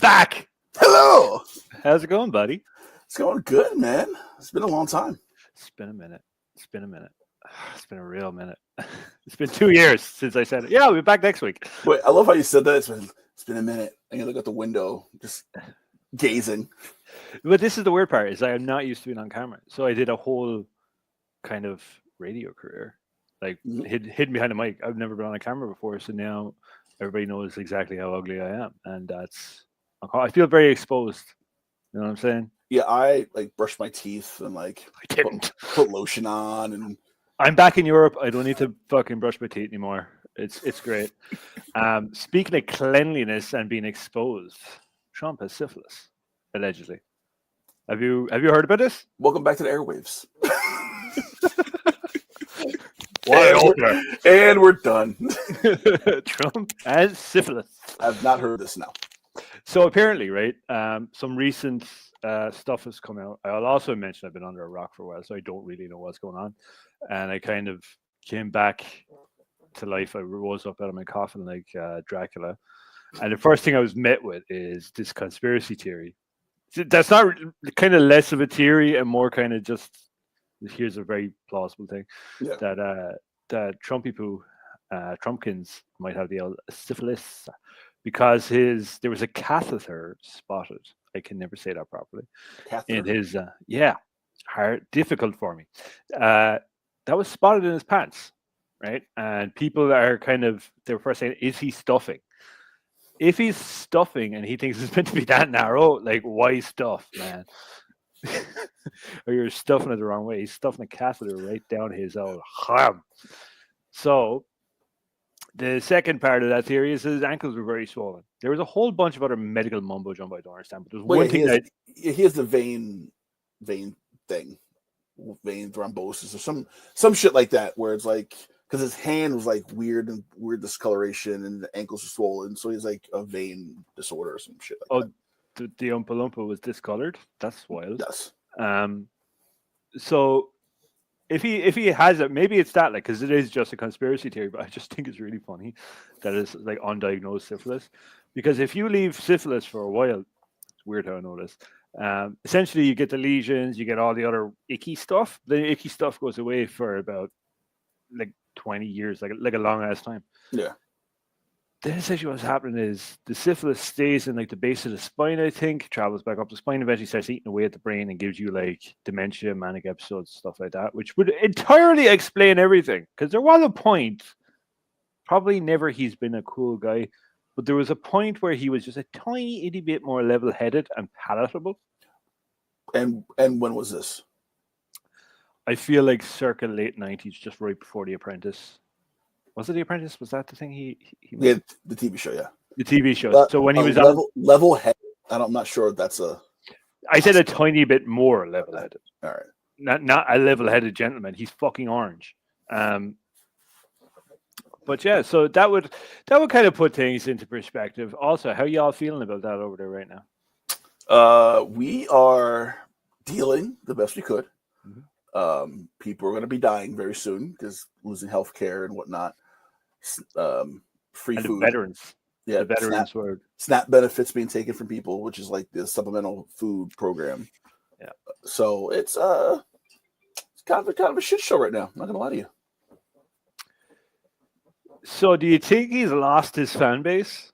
back. Hello. How's it going, buddy? It's going good, man. It's been a long time. It's been a minute. It's been a real minute. It's been 2 years since I said it. Yeah, we'll be back next week. Wait, I love how you said that. It's been a minute. And you look at the window, just gazing. But this is the weird part, is I'm not used to being on camera. So I did a whole kind of radio career, like hidden behind a mic. I've never been on a camera before, so now everybody knows exactly how ugly I am, and I feel very exposed. You know what I'm saying? Yeah, I like brushed my teeth and like I didn't put lotion on, and I'm back in Europe. I don't need to fucking brush my teeth anymore. It's great. Speaking of cleanliness and being exposed, Trump has syphilis, allegedly. Have you heard about this? welcome back to the airwaves. And we're done. Trump has syphilis. I've not heard this now. So apparently, right, some recent stuff has come out. I'll also mention I've been under a rock for a while, so I don't really know what's going on. And I kind of came back to life. I rose up out of my coffin like Dracula. And the first thing I was met with is this conspiracy theory. That's not kind of less of a theory and more kind of just, here's a very plausible thing, that Trumpkins might have the syphilis because there was a catheter spotted. I can never say that properly. Catheter? In his difficult for me. That was spotted in his pants, right? And people are they were first saying, is he stuffing? If he's stuffing and he thinks it's meant to be that narrow, like, why stuff, man? Or you're stuffing it the wrong way. He's stuffing a catheter right down his old ham. So the second part of that theory is his ankles were very swollen. There was a whole bunch of other medical mumbo jumbo I don't understand, but there's one thing he has the vein thing, vein thrombosis or some shit like that, where it's like, because his hand was like weird discoloration and the ankles are swollen, so he's like a vein disorder or some shit like that. The Oompa Loompa was discolored. That's wild. Yes. So if he has it, maybe it's that, like, because it is just a conspiracy theory, but I just think it's really funny that it's like undiagnosed syphilis. Because if you leave syphilis for a while, it's weird how I know this. Essentially, you get the lesions, you get all the other icky stuff. The icky stuff goes away for about like 20 years, like a long ass time. Yeah. Then essentially what's happening is the syphilis stays in like the base of the spine, I think, travels back up the spine, eventually starts eating away at the brain and gives you like dementia, manic episodes, stuff like that, which would entirely explain everything. Because there was a point, probably never he's been a cool guy, but there was a point where he was just a tiny itty bit more level-headed and palatable. And when was this? I feel like circa late 90s, just right before The Apprentice. Was it The Apprentice? Was that the thing he made? Yeah, the TV show, yeah. The TV show. So when he was level headed, I'm not sure if that's a... I said a tiny bit more level-headed. All right. Not a level-headed gentleman. He's fucking orange. But yeah, so that would kind of put things into perspective. Also, how y'all feeling about that over there right now? We are dealing the best we could. Mm-hmm. People are going to be dying very soon because losing health care and whatnot. Free and food. The veterans. Yeah, the veterans were SNAP benefits being taken from people, which is like the supplemental food program. Yeah. So it's kind of a shit show right now. I'm not gonna lie to you. So do you think he's lost his fan base?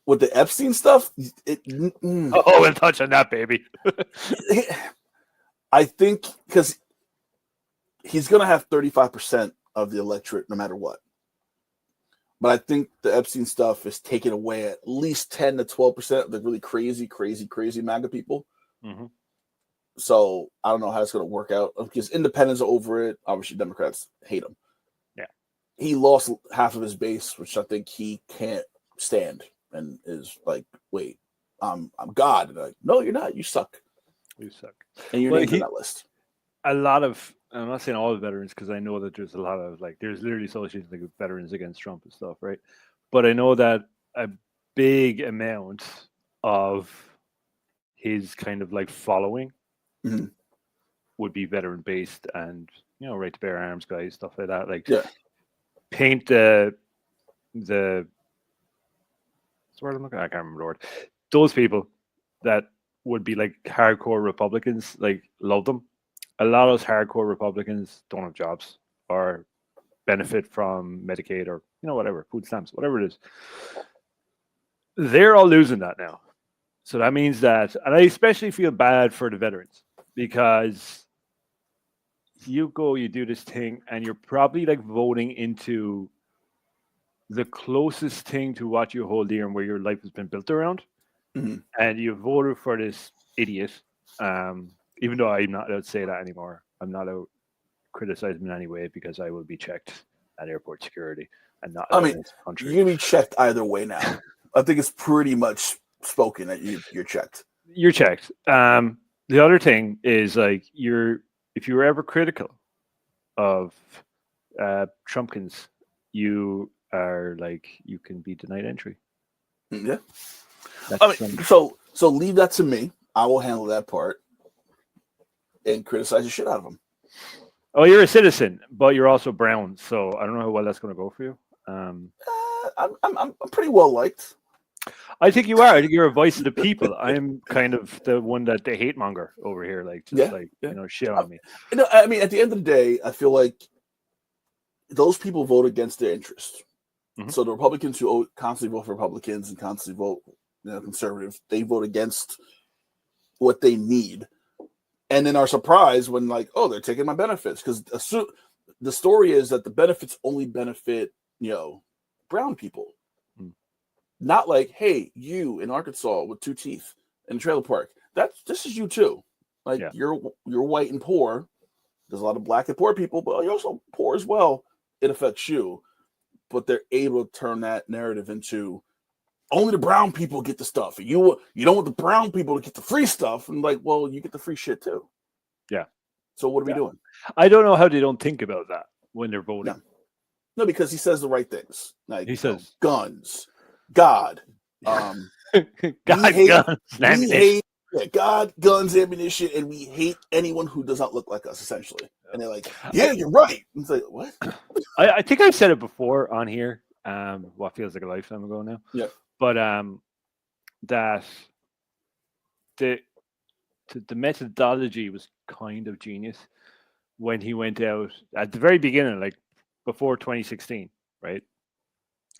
With the Epstein stuff? Oh, we'll touch on that, baby. I think because he's going to have 35% of the electorate no matter what. But I think the Epstein stuff is taking away at least 10 to 12% of the really crazy MAGA people. Mm-hmm. So I don't know how it's going to work out because independents are over it. Obviously, Democrats hate him. Yeah. He lost half of his base, which I think he can't stand and is like, wait, I'm God. And like, no, you're not. You suck. You suck. And you're named on that list. A lot of, I'm not saying all the veterans because I know that there's a lot of there's literally associations like veterans against Trump and stuff, right? But I know that a big amount of his kind of like following would be veteran based and, you know, right to bear arms guys, stuff like that. Like, paint the What's the word I'm looking at? I can't remember the word. Those people that would be like hardcore Republicans, like love them. A lot of those hardcore Republicans don't have jobs or benefit from Medicaid or whatever, food stamps, whatever it is. They're all losing that now. So that means that, and I especially feel bad for the veterans because you do this thing, and you're probably like voting into the closest thing to what you hold dear and where your life has been built around. Mm-hmm. And you voted for this idiot. Even though I'm not allowed to say that anymore. I'm not allowed to criticize him in any way because I will be checked at airport security and not allowed in this country. You're gonna be checked either way now. I think it's pretty much spoken that you're checked. You're checked. The other thing is like if you were ever critical of Trumpkins, you are like you can be denied entry. Yeah. So leave that to me. I will handle that part and criticize the shit out of him. Oh, you're a citizen, but you're also brown, so I don't know how well that's going to go for you. I'm pretty well liked. I think you are. I think you're a voice of the people. I'm kind of the one that they hate monger over here, like shit on me. I mean, at the end of the day, I feel like those people vote against their interest. Mm-hmm. So the Republicans who constantly vote for Republicans and constantly vote, conservative, they vote against what they need, and then are surprised when they're taking my benefits, because the story is that the benefits only benefit brown people. Not like, hey, you in Arkansas with 2 teeth in a trailer park. This is you too. You're white and poor. There's a lot of black and poor people, but you're also poor as well. It affects you. But they're able to turn that narrative into only the brown people get the stuff. You don't want the brown people to get the free stuff. And you get the free shit too. Yeah. So what are we doing? I don't know how they don't think about that when they're voting. No, because he says the right things. He says guns. God, guns, God, guns, ammunition, and we hate anyone who does not look like us, essentially. And they're like, "Yeah, you're right." It's like, what? I think I've said it before on here. What feels like a lifetime ago now. Yeah. But that the methodology was kind of genius when he went out at the very beginning, like before 2016, right?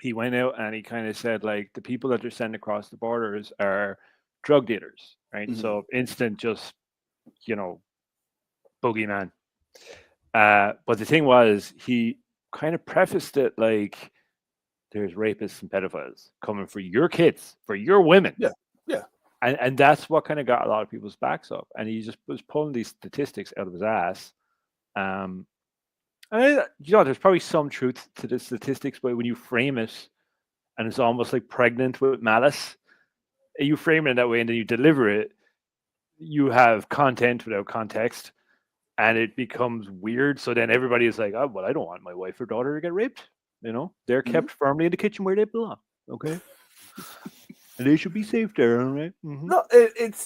He went out and he kind of said, the people that they're sending across the borders are drug dealers, right? Mm-hmm. So instant, just, boogeyman. But the thing was, he kind of prefaced it like there's rapists and pedophiles coming for your kids, for your women. Yeah, yeah. And that's what kind of got a lot of people's backs up. And he just was pulling these statistics out of his ass. There's probably some truth to the statistics, but when you frame it and it's almost like pregnant with malice, you frame it that way and then you deliver it, you have content without context and it becomes weird. So then everybody is like, oh, well, I don't want my wife or daughter to get raped. They're kept firmly in the kitchen where they belong. Okay. And they should be safe there. All right. Mm-hmm. No,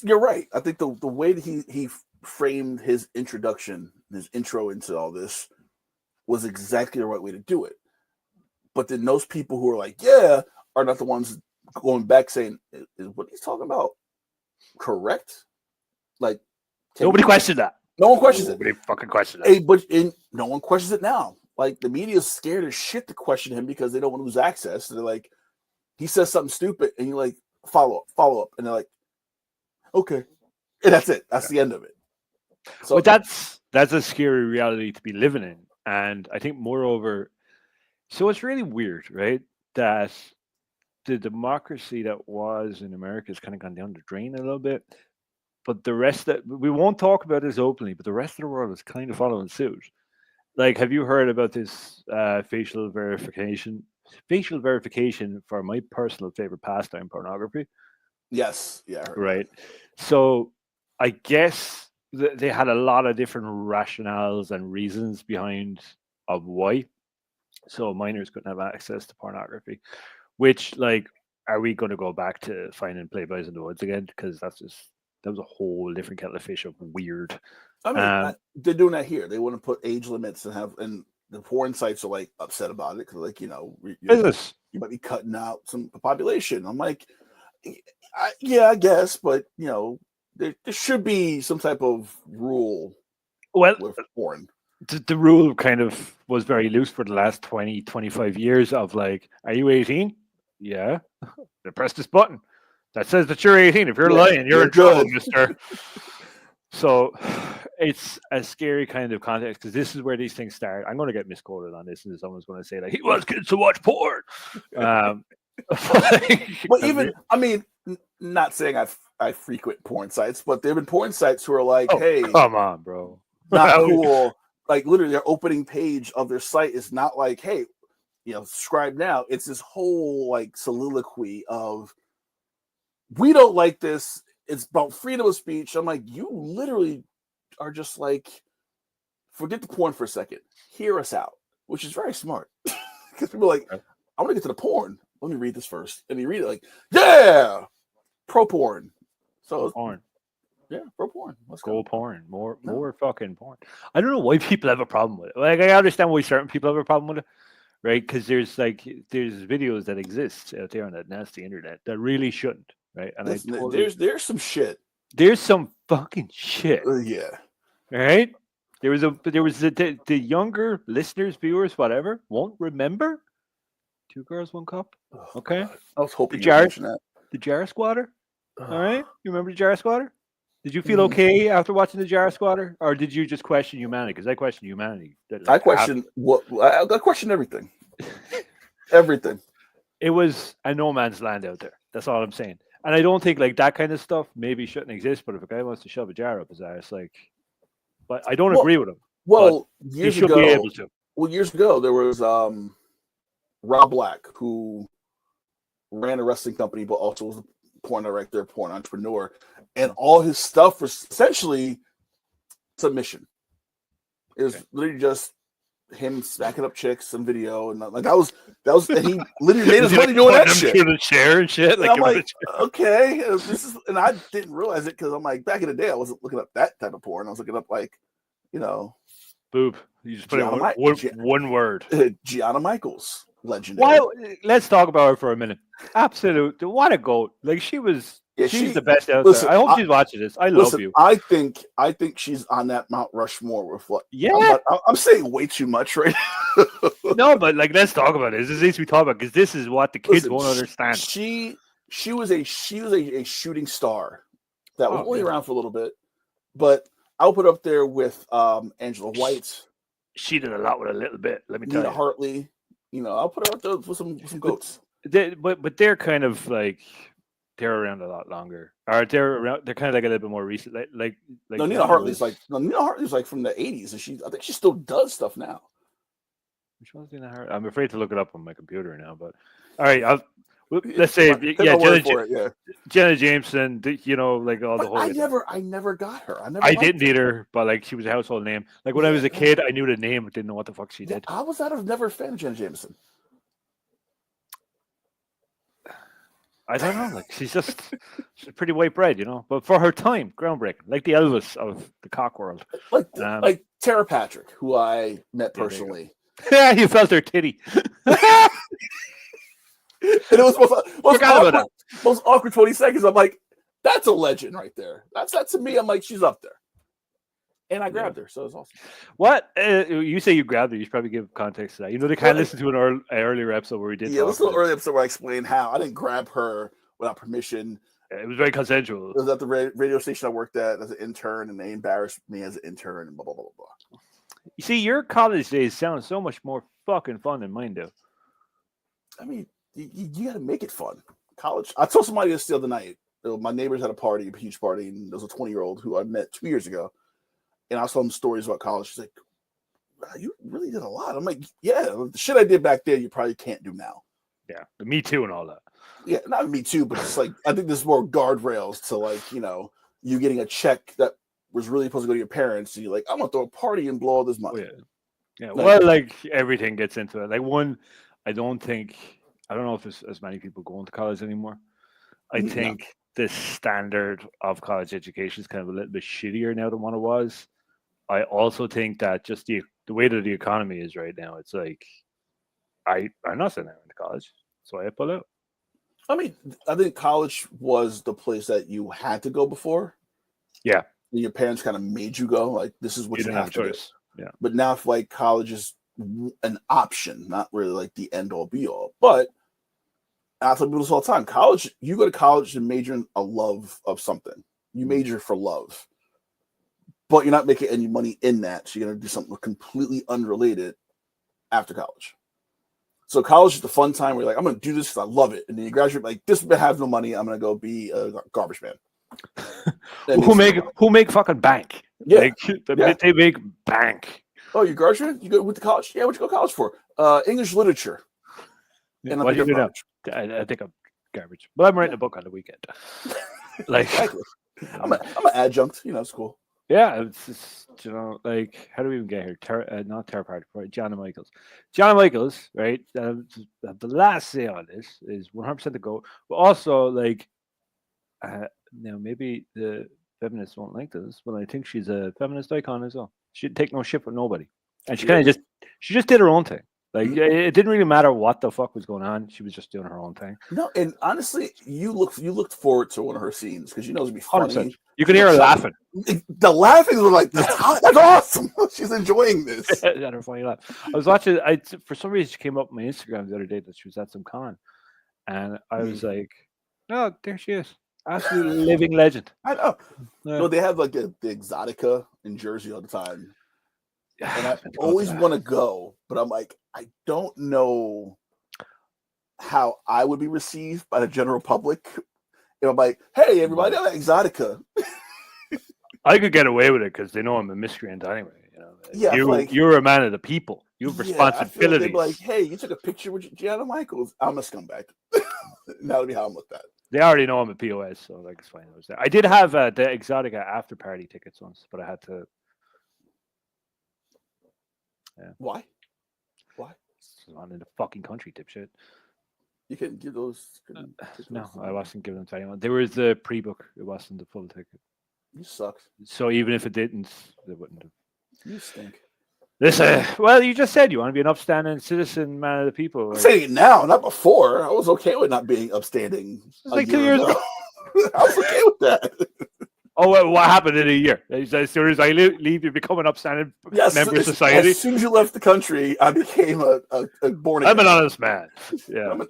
you're right. I think the way that he framed his introduction, his intro into all this, was exactly the right way to do it. But then those people who are like, yeah, are not the ones going back saying, is what he's talking about correct? Nobody questioned that. No one questions Nobody fucking questioned it. But no one questions it now. The media is scared as shit to question him because they don't want to lose access. So they're like, he says something stupid and you're like, follow up. And they're like, okay. And that's it. That's the end of it. So that's a scary reality to be living in. And I think moreover, so it's really weird, right? That the democracy that was in America has kind of gone down the drain a little bit. But the rest that we won't talk about this openly, but the rest of the world is kind of following suit. Have you heard about this facial verification for my personal favorite pastime, pornography? Yes. Yeah. Right. So I guess they had a lot of different rationales and reasons behind of why. So minors couldn't have access to pornography, which are we going to go back to finding Playboys in the woods again? Because that was a whole different kettle of fish of weird. I mean, they're doing that here. They want to put age limits and the porn sites are upset about it because business. you might be cutting out some population. I'm like, yeah, I guess, but there should be some type of rule Well, with porn. the rule kind of was very loose for the last 20, 25 years of like, are you 18? Yeah. Then press this button. That says that you're 18. If you're lying, you're in trouble, mister. So it's a scary kind of context because this is where these things start. I'm going to get misquoted on this, and someone's going to say like he wants kids to watch porn. But even not saying I frequent porn sites, but there have been porn sites who are like, hey, come on, bro, not cool. Like literally, their opening page of their site is not like, hey, subscribe now. It's this whole like soliloquy of we don't like this. It's about freedom of speech. I'm like, you literally are just like, forget the porn for a second. Hear us out, which is very smart. Because people are like, I want to get to the porn. Let me read this first. And you read it like, yeah, pro porn. So porn. Yeah, pro porn. Let's go porn. More fucking porn. I don't know why people have a problem with it. Like, I understand why certain people have a problem with it, right? Because there's videos that exist out there on that nasty internet that really shouldn't. Right, and listen, there's some shit. There's some fucking shit. Yeah. Right. There was the younger listeners, viewers, whatever, won't remember. 2 Girls, 1 Cup. Okay. God. I was hoping you mentioned that. The Jar Squatter. All right. You remember the Jar Squatter? Did you feel okay after watching the Jar Squatter, or did you just question humanity? Because I question humanity. I question I question everything. Everything. It was a no man's land out there. That's all I'm saying. And I don't think like that kind of stuff maybe shouldn't exist. But if a guy wants to shove a jar up his ass, like, but I don't agree with him. Well, years ago, be able to. Well, years ago there was Rob Black, who ran a wrestling company, but also was a porn director, porn entrepreneur, and all his stuff was essentially submission. It was literally just him smacking up chicks and video, and like that was, and he literally made his money doing that shit. To the chair and shit. And I'm like, okay, this is, and I didn't realize it because I'm like, back in the day, I wasn't looking up that type of porn. I was looking up like, boob. You just put in one word. Gianna Michaels, legendary. Well, let's talk about her for a minute. Absolute, what a goat! Like she's the best out there. I hope she's watching this. I love you. I think she's on that Mount Rushmore with what? Yeah, I'm saying way too much right now. No, but like, let's talk about it. This needs to be talked about because this is what the kids won't understand. She was a shooting star that was only around for a little bit, but I'll put up there with Angela White. She did a lot with a little bit. Let me tell you. Nina Hartley. I'll put her up there with some goats. But they're kind of like. They're around a lot longer. Or they're around. They're kind of like a little bit more recent. Like no, Nina Hartley's like from the 80s, and I think she still does stuff now. Which one's Nina Hartley? I'm afraid to look it up on my computer now. But all right, let's say Jenna Jameson. Like all the whole. I never got her. I didn't either, but like she was a household name. Like when I was a kid, I knew the name, but didn't know what the fuck she did. I was never a fan of Jenna Jameson. I don't know. Like she's pretty white bread, But for her time, groundbreaking, like the Elvis of the cock world. Like Tara Patrick, who I met personally. Yeah, you felt her titty. And it was most awkward 20 seconds. I'm like, that's a legend right there. That's that to me. I'm like, she's up there. And I grabbed her, so it was awesome. What? You say you grabbed her. You should probably give context to that. They kind of listened to an earlier episode where we did. Yeah, it was an earlier episode where I explained how I didn't grab her without permission. It was very consensual. It was at the radio station I worked at as an intern, and they embarrassed me as an intern, and blah, blah, blah, blah. You see, your college days sound so much more fucking fun than mine do. I mean, you got to make it fun. College. I told somebody this the other night. My neighbors had a huge party, and there was a 20-year-old who I met 2 years ago. And I was telling them stories about college. She's like, wow, you really did a lot. I'm like, yeah, the shit I did back there, you probably can't do now. Yeah, the Me Too and all that. Yeah, not Me Too, but it's like, I think there's more guardrails to like, you getting a check that was really supposed to go to your parents. And you're like, I'm going to throw a party and blow all this money. Oh, yeah. Well, like everything gets into it. Like I don't know if there's as many people going to college anymore. I think the standard of college education is kind of a little bit shittier now than what it was. I also think that just the way that the economy is right now, it's like I'm not saying I went to college. So I pulled out. I mean, I think college was the place that you had to go before. Yeah. And your parents kind of made you go. Like, this is what You you didn't have to choice. do. Yeah. But now, if like college is an option, not really like the end all be all. But I tell people this all the time: college, you go to college and major in a love of something. You major for love, but you're not making any money in that. So you're gonna do something completely unrelated after college. So college is the fun time where you're like, I'm gonna do this because I love it, and then you graduate like this. I have no money. I'm gonna go be a garbage man. Who make fucking bank? Yeah, like, they make bank. Oh, you graduated? You went to college? Yeah, what'd you go to college for? English literature. And what do you do now? I think I'm garbage, but I'm writing a book on the weekend. Like, exactly. I'm an adjunct. You know, it's cool. Yeah, it's just, like, how do we even get here? Not Terror Party, right? John and Michaels. John and Michaels, right? The last say on this is 100% to go. But also, like, maybe the feminists won't like this, but I think she's a feminist icon as well. She'd take no shit from nobody, and she kind of just did her own thing. Like, it didn't really matter what the fuck was going on. She was just doing her own thing. No, and honestly, you looked forward to one of her scenes because you know it's gonna be funny. 100%. You can hear her laughing. The laughing was like, that's awesome. She's enjoying this. That her funny laugh. I was watching. For some reason she came up on my Instagram the other day that she was at some con, and I was like, "Oh, there she is, absolute living legend." I know. No, they have like the Exotica in Jersey all the time. And I always want to go, but I'm like, I don't know how I would be received by the general public. And I'm like, hey, everybody, I'm at Exotica. I could get away with it because they know I'm a miscreant anyway. Yeah, you're a man of the people. You have responsibilities. They'd be like, hey, you took a picture with Gianna Michaels. I'm a scumbag. That'll be how I'm looked at. They already know I'm a POS, so like it's fine. I did have the Exotica after party tickets once, but I had to. Yeah. Why? It's on in the fucking country, dipshit. You couldn't give those. No, I wasn't giving them to anyone. There was the pre-book. It wasn't the full ticket. You suck. So even if it didn't, they wouldn't have. You stink. Listen, well, you just said you want to be an upstanding citizen, man of the people. I'm saying it now, not before. I was okay with not being upstanding. Like 2 years ago. I was okay with that. Oh, well, what happened in a year? As soon as I leave, you become an upstanding member of society. As soon as you left the country, I became a born again. I'm an honest man. Yeah, I'm an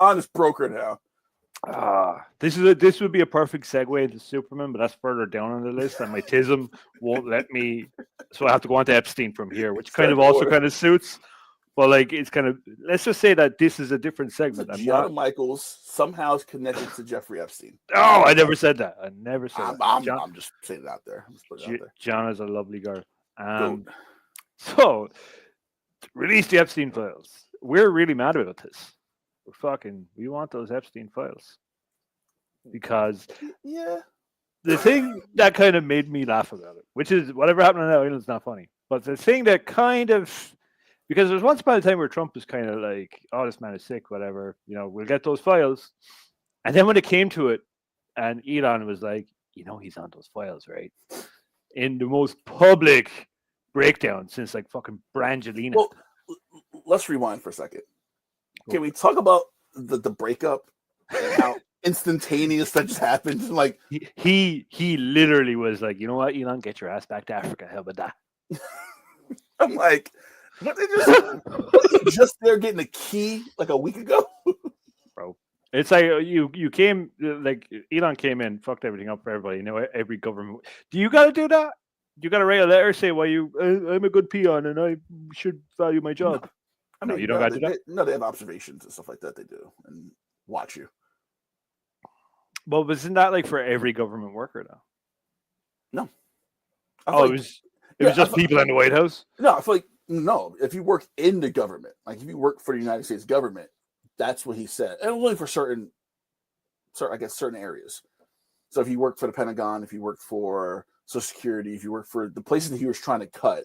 honest broker now. This would be a perfect segue into Superman, but that's further down on the list, and my tism won't let me. So I have to go on to Epstein from here, which kind of suits. But like, it's kind of, let's just say that this is a different segment. Gianna Michaels somehow is connected to Jeffrey Epstein. Oh, I never said that. I never said that. I'm just saying it out there. Gianna's a lovely girl. So, release the Epstein files. We're really mad about this. We want those Epstein files. Because the thing that kind of made me laugh about it, which is whatever happened on that island is not funny, but the thing that kind of, because there was once upon a time where Trump was kind of like, oh, this man is sick, whatever, we'll get those files. And then when it came to it, and Elon was like, he's on those files, right? In the most public breakdown since like fucking Brangelina. Well, let's rewind for a second. Can we talk about the breakup and how instantaneous that just happened? Like he literally was like, you know what, Elon, get your ass back to Africa. How about that? I'm like, what, they just there getting a key like a week ago? Bro. It's like you came, like Elon came in, fucked everything up for everybody. Every government. Do you got to do that? You got to write a letter, say why I'm a good peon and I should value my job. No. I mean, you don't got to do that. No, they have observations and stuff like that. They do and watch you. Well, isn't that like for every government worker though? No. It was just people in the White House. No, I feel like no. If you work in the government, like if you work for the United States government, that's what he said, and only for certain areas. So if you work for the Pentagon, if you work for Social Security, if you work for the places that he was trying to cut,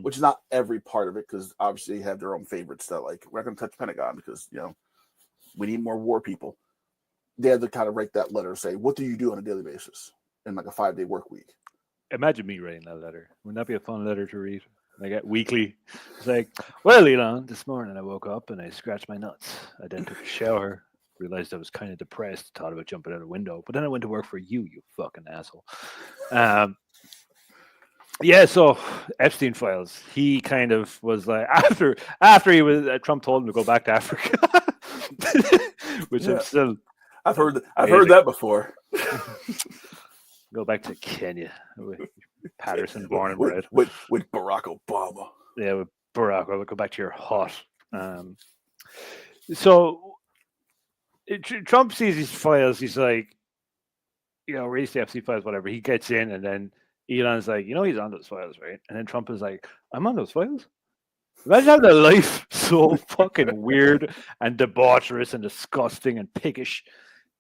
which is not every part of it, because obviously they have their own favorites that like we're not going to touch Pentagon because we need more war people. They had to kind of write that letter, say what do you do on a daily basis in like a 5-day work week. Imagine me writing that letter. Wouldn't that be a fun letter to read? I get weekly. It's like, well, Elon, this morning I woke up and I scratched my nuts. I then took a shower, realized I was kind of depressed, thought about jumping out a window, but then I went to work for you, you fucking asshole. Yeah, so Epstein files. He kind of was like after he was Trump told him to go back to Africa, which I'm still. I've heard that before. Go back to Kenya with Patterson, born and bred with Barack Obama. Yeah, with Barack. I'll go back to your hut. So Trump sees these files. He's like, release the Epstein files, whatever. He gets in, and then Elon's like, he's on those files, right? And then Trump is like, I'm on those files? Imagine having a life so fucking weird and debaucherous and disgusting and piggish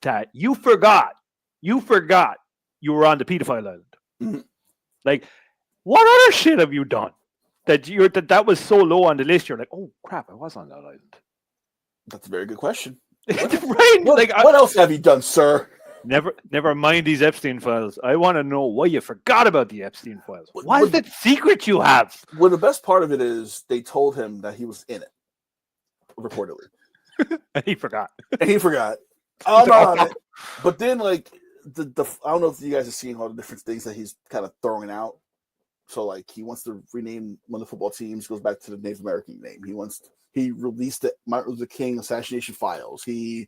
that you forgot you were on the pedophile island. Mm-hmm. Like, what other shit have you done that was so low on the list? You're like, oh crap, I was on that island. That's a very good question. Right? What else have you done, sir? Never mind these Epstein files. I want to know why you forgot about the Epstein files. What is that secret you have? Well, the best part of it is they told him that he was in it, reportedly. And he forgot. I'm not on it. But then, like, the I don't know if you guys are seeing all the different things that he's kind of throwing out. So, like, he wants to rename one of the football teams, goes back to the Native American name. He released the Martin Luther King assassination files. Did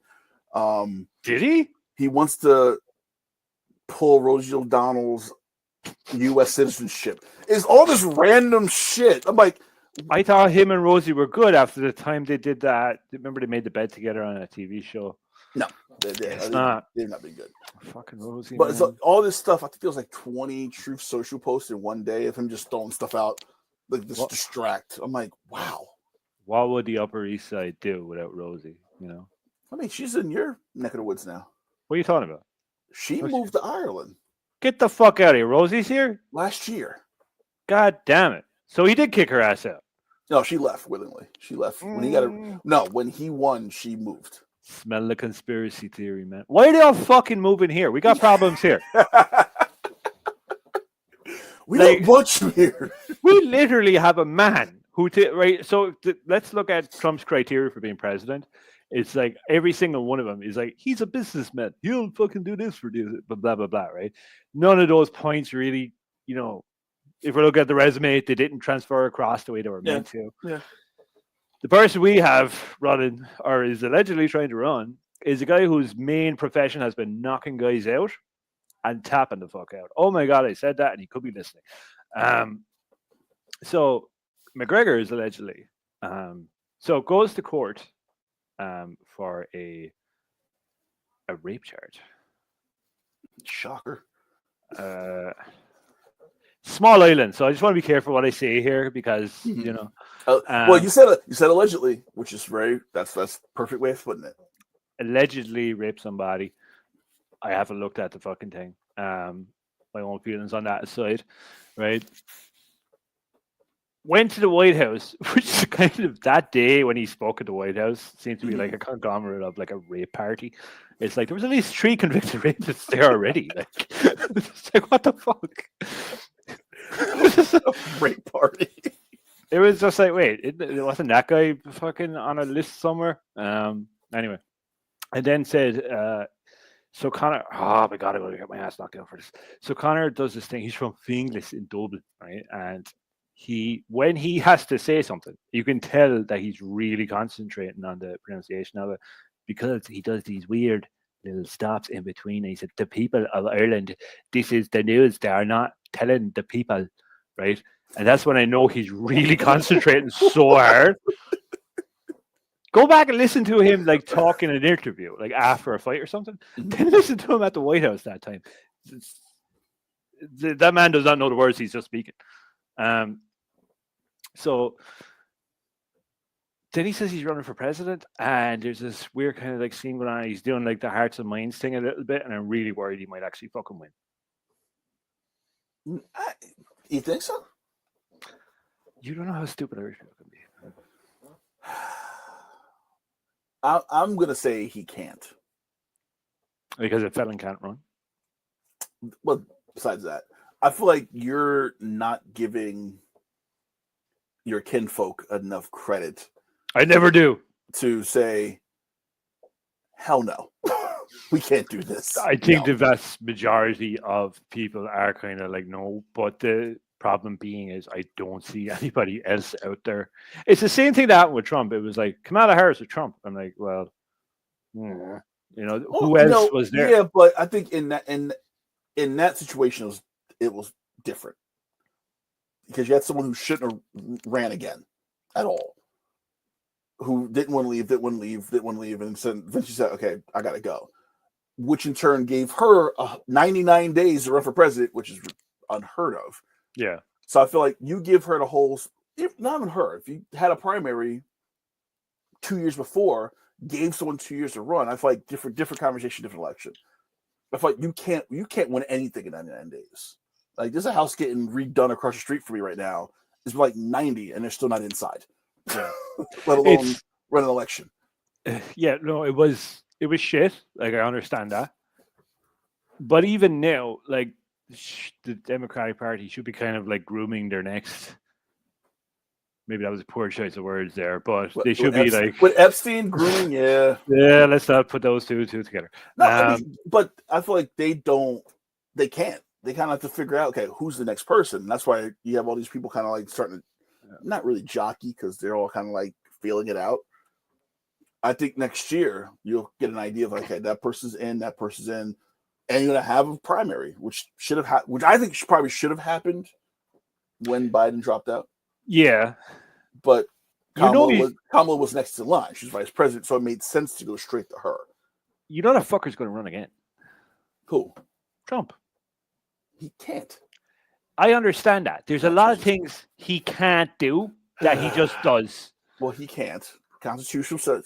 he? He wants to pull Rosie O'Donnell's U.S. citizenship. It's all this random shit. I'm like, I thought him and Rosie were good after the time they did that. Remember they made the bed together on a TV show? No, they've not been good. Fucking Rosie. But it's like, all this stuff, I think it was like 20 Truth Social posts in one day of him just throwing stuff out, like this distract. I'm like, wow. What would the Upper East Side do without Rosie? I mean, she's in your neck of the woods now. What are you talking about? She moved to Ireland. Get the fuck out of here. Rosie's here? Last year. God damn it. So he did kick her ass out. No, she left willingly. She left. When he won, she moved. Smell the conspiracy theory, man. Why are they all fucking moving here? We got problems here. We don't want you here. We literally have a man who, right? So let's look at Trump's criteria for being president. It's like every single one of them is like, he's a businessman. He'll fucking do this for this, blah, blah, blah, right? None of those points really, if we look at the resume, they didn't transfer across the way they were meant to. Yeah. The person we have running, or is allegedly trying to run, is a guy whose main profession has been knocking guys out and tapping the fuck out. Oh my God, I said that, and he could be listening. So McGregor is allegedly, so goes to court for a rape charge. Shocker. Small island, so I just want to be careful what I say here because well, you said allegedly, which is that's perfect way of putting it. Allegedly raped somebody. I haven't looked at the fucking thing. My own feelings on that aside, right? Went to the White House, which is kind of that day when he spoke at the White House seemed to be like a conglomerate of like a rape party. It's like there was at least 3 convicted rapists there already. Like, it's like what the fuck? A rape party. It was just like, wait, it wasn't that guy fucking on a list somewhere? Anyway, and then said, so Connor, oh my God, I gotta get my ass knocked out for this. So Connor does this thing. He's from Finglas in Dublin, right? And when he has to say something, you can tell that he's really concentrating on the pronunciation of it because he does these weird little stops in between. And he said, the people of Ireland, this is the news. They are not telling the people, right? And that's when I know he's really concentrating so hard. Go back and listen to him like talk in an interview, like after a fight or something. Then listen to him at the White House that time. That man does not know the words he's just speaking. So then he says he's running for president, and there's this weird kind of like scene going on. He's doing like the hearts and minds thing a little bit, and I'm really worried he might actually fucking win. You think so? You don't know how stupid Irish people can be. I'm gonna say he can't Because a felon can't run. Well, besides that, I feel like you're not giving your kinfolk enough credit. I never do. To say, hell no, we can't do this. I think the vast majority of people are kind of like, no, but the problem being is I don't see anybody else out there. It's the same thing that happened with Trump. It was like Kamala Harris with Trump. I'm like, well, who else was there? Yeah, but I think in that situation it was different because you had someone who shouldn't have ran again at all, who didn't want to leave, and then she said, "Okay, I got to go," which in turn gave her 99 days to run for president, which is unheard of. Yeah. So I feel like you give her the whole, not even her. If you had a primary 2 years before, gave someone 2 years to run, I feel like different conversation, different election. I feel like you can't win anything in 99 days. Like there's a house getting redone across the street for me right now. It's like 90, and they're still not inside. Yeah. Let alone run an election. Yeah, no, it was shit. Like I understand that, but even now, like the Democratic Party should be kind of like grooming their next. Maybe that was a poor choice of words there, but they should be like with Epstein grooming. Yeah, yeah. Let's not put those two together. No, but I feel like they can't. They kind of have to figure out, okay, who's the next person. And that's why you have all these people kind of like starting to not really jockey because they're all kind of like feeling it out. I think next year you'll get an idea of okay, that person's in, and you're gonna have a primary, which I think probably should have happened when Biden dropped out. Yeah, but Kamala was next in line. She's vice president, so it made sense to go straight to her. You know that fucker's going to run again. Who? Trump. He can't. I understand that. There's a lot of things he can't do that he just does. Well, he can't. Constitution says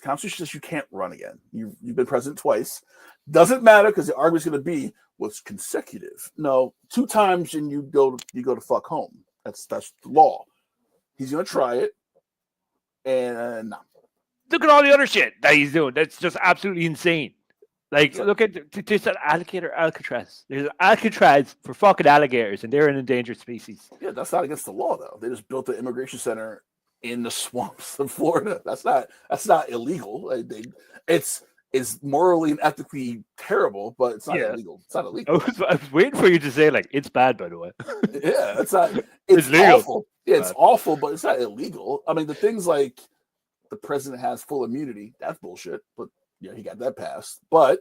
you can't run again. You've been president twice. Doesn't matter because the argument's going to be what's consecutive. No, 2 times and you go to fuck home. That's the law. He's going to try it, and no. Look at all the other shit that he's doing. That's just absolutely insane. Like, look at there's an alligator Alcatraz. There's an Alcatraz for fucking alligators, and they're an endangered species. Yeah, that's not against the law, though. They just built an immigration center in the swamps of Florida. That's not illegal. Like it's morally and ethically terrible, but it's not illegal. It's not illegal. I was waiting for you to say like it's bad, by the way. Yeah, it's not. It's legal. Awful. Yeah, it's awful, but it's not illegal. I mean, the things like the president has full immunity, that's bullshit. But yeah, he got that passed. But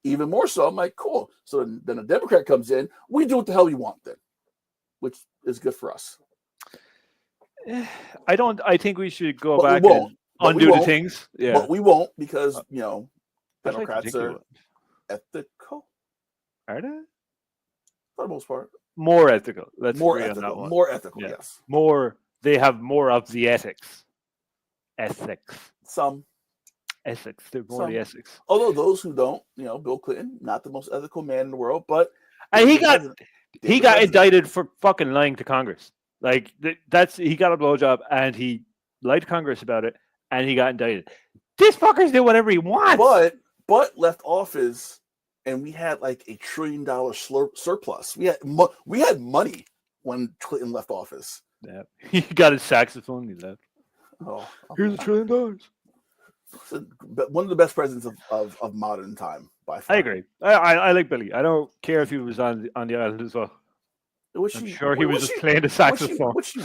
even more so, I'm like, cool. So then a Democrat comes in, we do what the hell we want then, which is good for us. I think we should go back and undo the things. Yeah. But we won't because, Democrats are ethical. Are they? For the most part. More ethical. Let's more agree ethical. on that one. More ethical, yes. They have more of the ethics. Some. Ethics. They're more the ethics. Although those who don't, Bill Clinton, not the most ethical man in the world, but he got indicted for fucking lying to Congress. Like he got a blowjob and he lied to Congress about it and he got indicted. This fucker's do whatever he wants. But left office and we had like $1 trillion surplus. We had money when Clinton left office. Yeah, he got his saxophone. He left. Oh, here's $1 trillion. One of the best presidents of modern time by far. I agree. I like Billy. I don't care if he was on the island as well. I'm sure he was just playing the saxophone. What she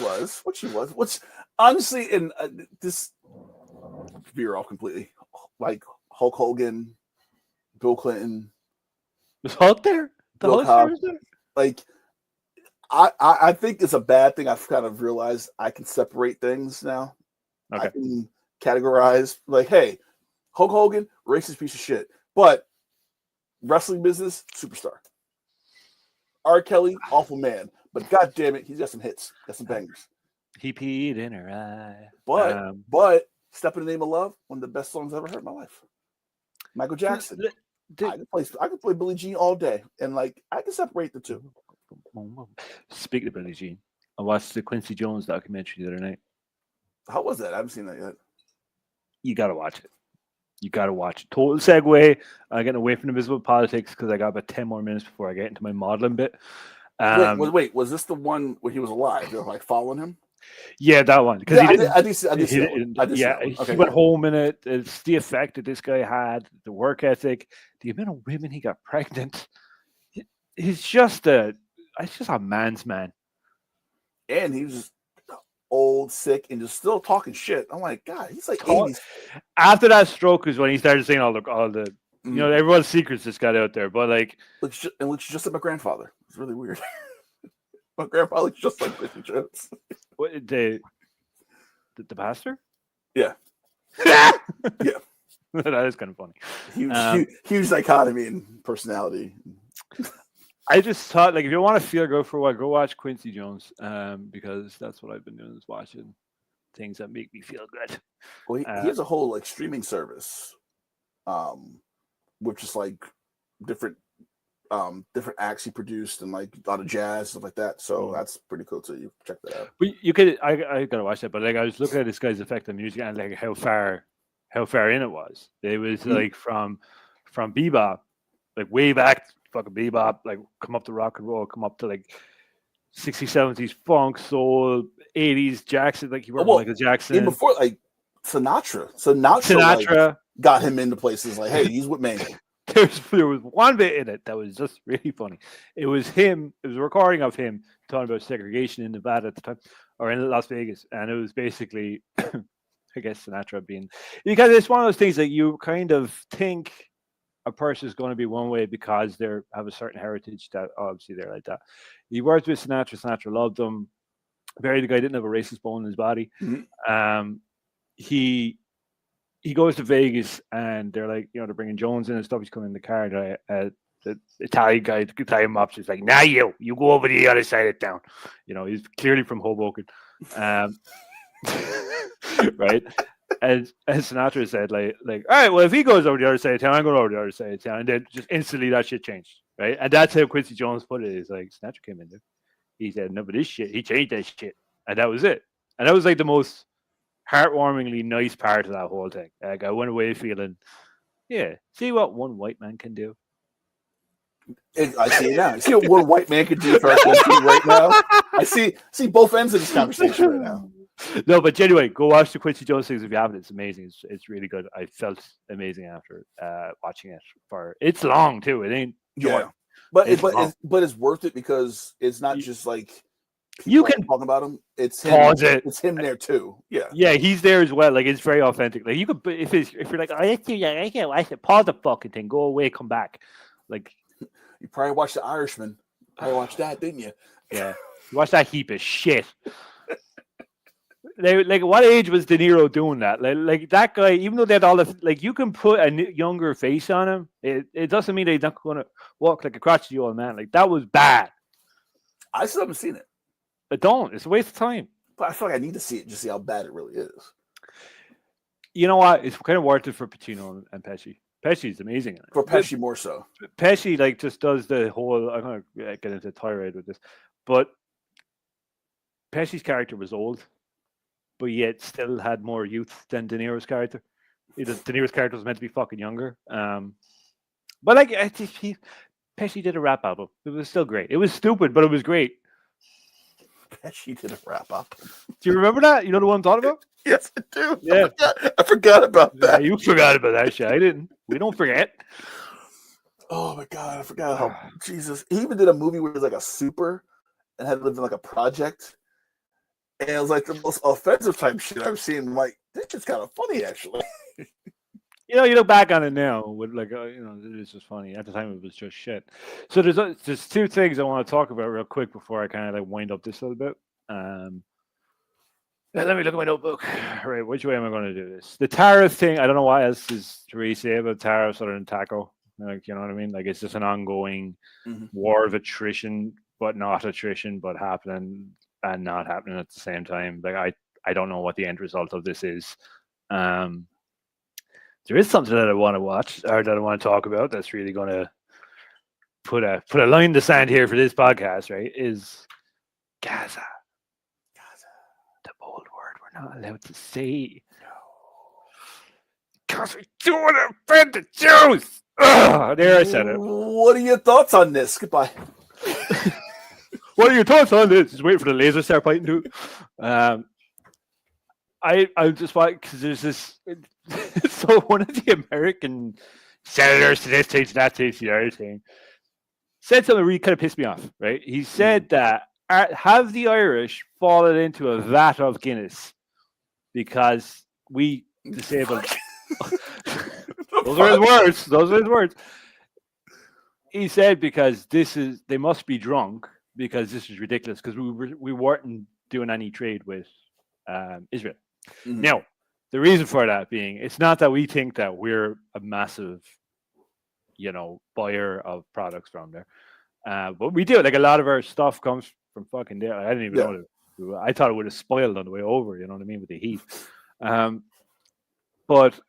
was. Honestly, and this veer off completely. Like Hulk Hogan, Bill Clinton. Was Hulk there? Bill Cobb. Like, I think it's a bad thing. I've kind of realized I can separate things now. Okay. I can categorize like, hey, Hulk Hogan, racist piece of shit, but wrestling business, superstar. R. Kelly, awful man, but god damn it, he's got some hits, got some bangers. He peed in her eye. But Step in the Name of Love, one of the best songs I've ever heard in my life. Michael Jackson. I could play Billie Jean all day, and like I can separate the two. Speaking of Billie Jean, I watched the Quincy Jones documentary the other night. How was that? I haven't seen that yet. You gotta watch it. Total segue. I'm getting away from the visible politics because I got about 10 more minutes before I get into my modeling bit. Wait, was this the one where he was alive? They were like following him? Yeah, that one. Because Yeah, he didn't. I did see that one. I did see Yeah, that one. Okay, he went home in it. It's the effect that this guy had, the work ethic, the amount of women he got pregnant. He's just it's just a man's man. and he was just old, sick, and just still talking shit. I'm like, God, he's like Talk- 80s. After that stroke is when he started saying all the you know, everyone's secrets just got out there. But like, looks just like my grandfather. It's really weird. My grandpa looks just like Quincy Jones. what the pastor? Yeah. Yeah, Yeah. that is kind of funny. Huge dichotomy in personality. I just thought, like, if you want to feel good for a while, go watch Quincy Jones, because that's what I've been doing, is watching things that make me feel good. Well, he has a whole like streaming service, which is like different acts he produced and like a lot of jazz stuff like that. So that's pretty cool too. You check that out. But you could, I gotta watch that. But like, I was looking at this guy's effect on music and like how far in it was. It was like from bebop, like way back, fucking bebop, like come up to rock and roll, come up to like 60s, 70s funk, soul, 80s Jackson, like he worked with Michael Jackson. Even before like Sinatra like, got him into places like, hey, he's with me. There was one bit in it that was just really funny. It was him. It was a recording of him talking about segregation in Nevada at the time, or in Las Vegas, and it was basically, I guess, Sinatra being, because it's one of those things that you kind of think a person is going to be one way because they have a certain heritage that obviously they're like that. He worked with Sinatra. Sinatra loved him. The guy didn't have a racist bone in his body. He goes to Vegas and they're like, you know, they're bringing Jones in and stuff. He's coming in the car. And the Italian guy, the Italian mobster, is like, now you go over to the other side of town. You know, he's clearly from Hoboken. Right? And Sinatra said, like, all right, well, if he goes over the other side of town, I'm going over the other side of town. And then just instantly that shit changed. Right? And that's how Quincy Jones put it. It's like, Sinatra came in there. He said, no, but this shit, he changed that shit. And that was it. And that was like the most heartwarmingly nice part of that whole thing. Like, I went away feeling, yeah, see what one white man can do. I see it now. I see what one white man can do for our country right now. I see both ends of this conversation right now. No, but genuinely, go watch the Quincy Jones things if you haven't. It's amazing. It's really good. I felt amazing after watching it. It's long too. It ain't short. Yeah, but it's worth it because it's not just like you can talk about him. It's him. Pause it. It's him there too. Yeah. Yeah, he's there as well. Like, it's very authentic. Like, you could, if you're like, I can't watch it. Pause the fucking thing. Go away. Come back. Like, you probably watched The Irishman. Probably watched that, didn't you? Yeah. You watched that heap of shit. Like, what age was De Niro doing that? Like that guy, even though they had all the, like, you can put a younger face on him. It doesn't mean that he's not going to walk like a crotchety old man. Like, that was bad. I still haven't seen it. I don't. It's a waste of time. But I feel like I need to see it just to see how bad it really is. You know what? It's kind of worth it for Pacino and Pesci. Pesci's amazing. For Pesci more so. Pesci, like, just does the whole, I'm going to get into tirade with this, but Pesci's character was old, but yet still had more youth than De Niro's character. De Niro's character was meant to be fucking younger. But like, Pesci did a rap album. It was still great. It was stupid, but it was great. Pesci did a rap album. Do you remember that? You know the one I'm talking about? Yes, I do. Yeah. I forgot about that. Yeah, you forgot about that shit. I didn't. We don't forget. Oh my God, I forgot how, Jesus. He even did a movie where he was like a super and had lived in like a project. And it was like the most offensive type shit I've seen. I'm like, this shit's kind of funny, actually. You look back on it now with like, it is just funny. At the time, it was just shit. So there's two things I want to talk about real quick before I kind of like wind up this a little bit. Let me look at my notebook. Right, which way am I going to do this? The tariff thing, I don't know what else is to really say about tariffs other than taco. Like, you know what I mean? Like, it's just an ongoing war of attrition, but not attrition, but happening and not happening at the same time. Like, I don't know what the end result of this is. There is something that I want to watch or that I want to talk about that's really going to put a line in the sand here for this podcast, right? Is Gaza. The bold word we're not allowed to say. Because we don't want to offend the Jews. Ugh, there, I said it. What are your thoughts on this? Goodbye. What are your thoughts on this? Just wait for the laser to start fighting too. I just want because there's this. So one of the American senators to this thing, to that thing, to the other thing, said something really kind of pissed me off. Right? He said that have the Irish fallen into a vat of Guinness because we disabled. Those are his words. Those are his words. He said because they must be drunk because this is ridiculous because we weren't doing any trade with Israel. Mm-hmm. Now, the reason for that being, it's not that we think that we're a massive, buyer of products from there, but we do. Like a lot of our stuff comes from fucking there. I didn't even know that. I thought it would have spoiled on the way over. You know what I mean with the heat. But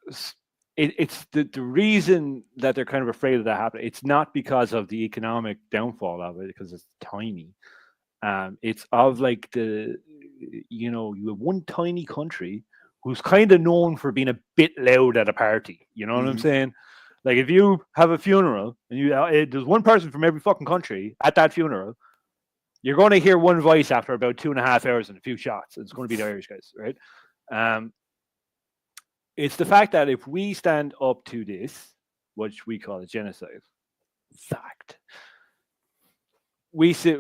it's the reason that they're kind of afraid of that happening. It's not because of the economic downfall of it, because it's tiny. It's of like you have one tiny country who's kind of known for being a bit loud at a party. You know what I'm saying? Like if you have a funeral and there's one person from every fucking country at that funeral, you're going to hear one voice after about 2.5 hours and a few shots. It's going to be the Irish guys, right? It's the fact that if we stand up to this, which we call a genocide, fact, we say,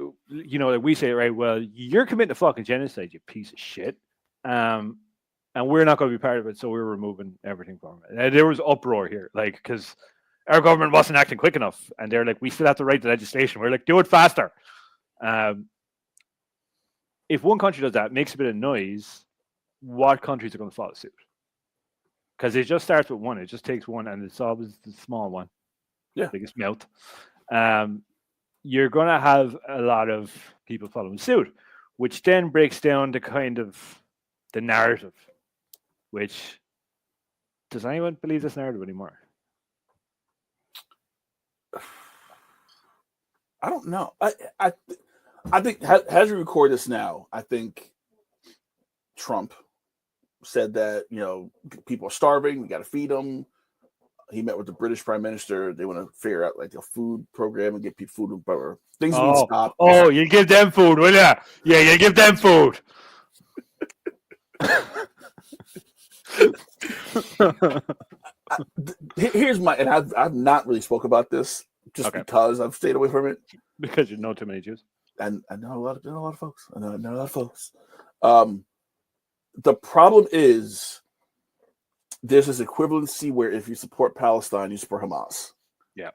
right, well, you're committing a fucking genocide, you piece of shit. And we're not going to be part of it, so we're removing everything from it. And there was uproar here, like, because our government wasn't acting quick enough. And they're like, we still have to write the legislation. We're like, do it faster. If one country does that, makes a bit of noise, what countries are going to follow suit? Because it just starts with one. It just takes one, and it's always the small one. Yeah. Biggest mouth. You're going to have a lot of people following suit, which then breaks down the kind of the narrative, which does anyone believe this narrative anymore? I don't know. I think as we record this now, I think Trump said that people are starving, we got to feed them. He met with the British Prime Minister. They want to figure out like a food program and get people food, whatever. Things need to stop. Oh, you give them food, will ya? Yeah, you give them food. Here's my, and I've not really spoke about this just because I've stayed away from it. Because you know too many Jews. And I know a lot of folks. I know a lot of folks. The problem is there's this equivalency where if you support Palestine, you support Hamas. Yeah,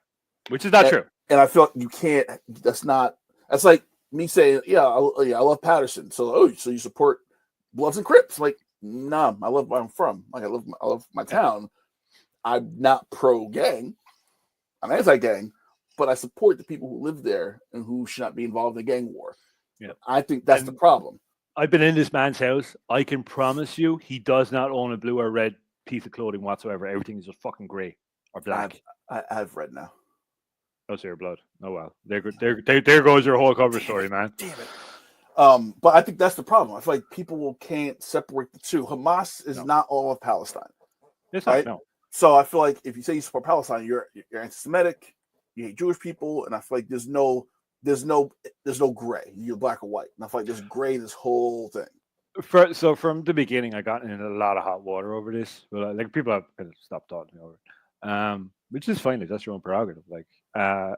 which is not true. And I feel like you can't. That's like me saying, I love Patterson. So you support Bloods and Crips? Like, nah, I love where I'm from. Like I love my town. I'm not pro gang. I'm anti-gang, but I support the people who live there and who should not be involved in a gang war. Yeah, I think that's the problem. I've been in this man's house. I can promise you he does not own a blue or red piece of clothing whatsoever. Everything is just fucking grey or black. I have red now. Oh, so your blood. Oh, well. There goes your whole cover story, man. Damn it. But I think that's the problem. I feel like people can't separate the two. Hamas is not all of Palestine. It's not, no. So I feel like if you say you support Palestine, you're anti-Semitic, you hate Jewish people, and I feel like there's no gray. You're black or white. And I feel like there's gray in this whole thing. So from the beginning, I got in a lot of hot water over this. But like people have kind of stopped talking over it, which is fine. Like, that's your own prerogative. Like I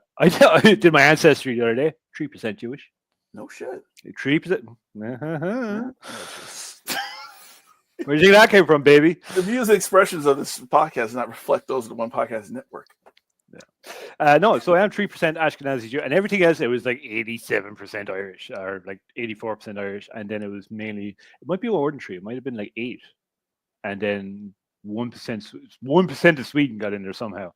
did my ancestry the other day. 3% Jewish. No shit. 3%. Where do you think that came from, baby? The views and expressions of this podcast do not reflect those of the One Podcast Network. Yeah. No, so I am 3% Ashkenazi Jew, and everything else it was like 87% Irish or like 84% Irish, and then it was mainly, it might be more than 3, it might have been like 8, and then 1% of Sweden got in there somehow,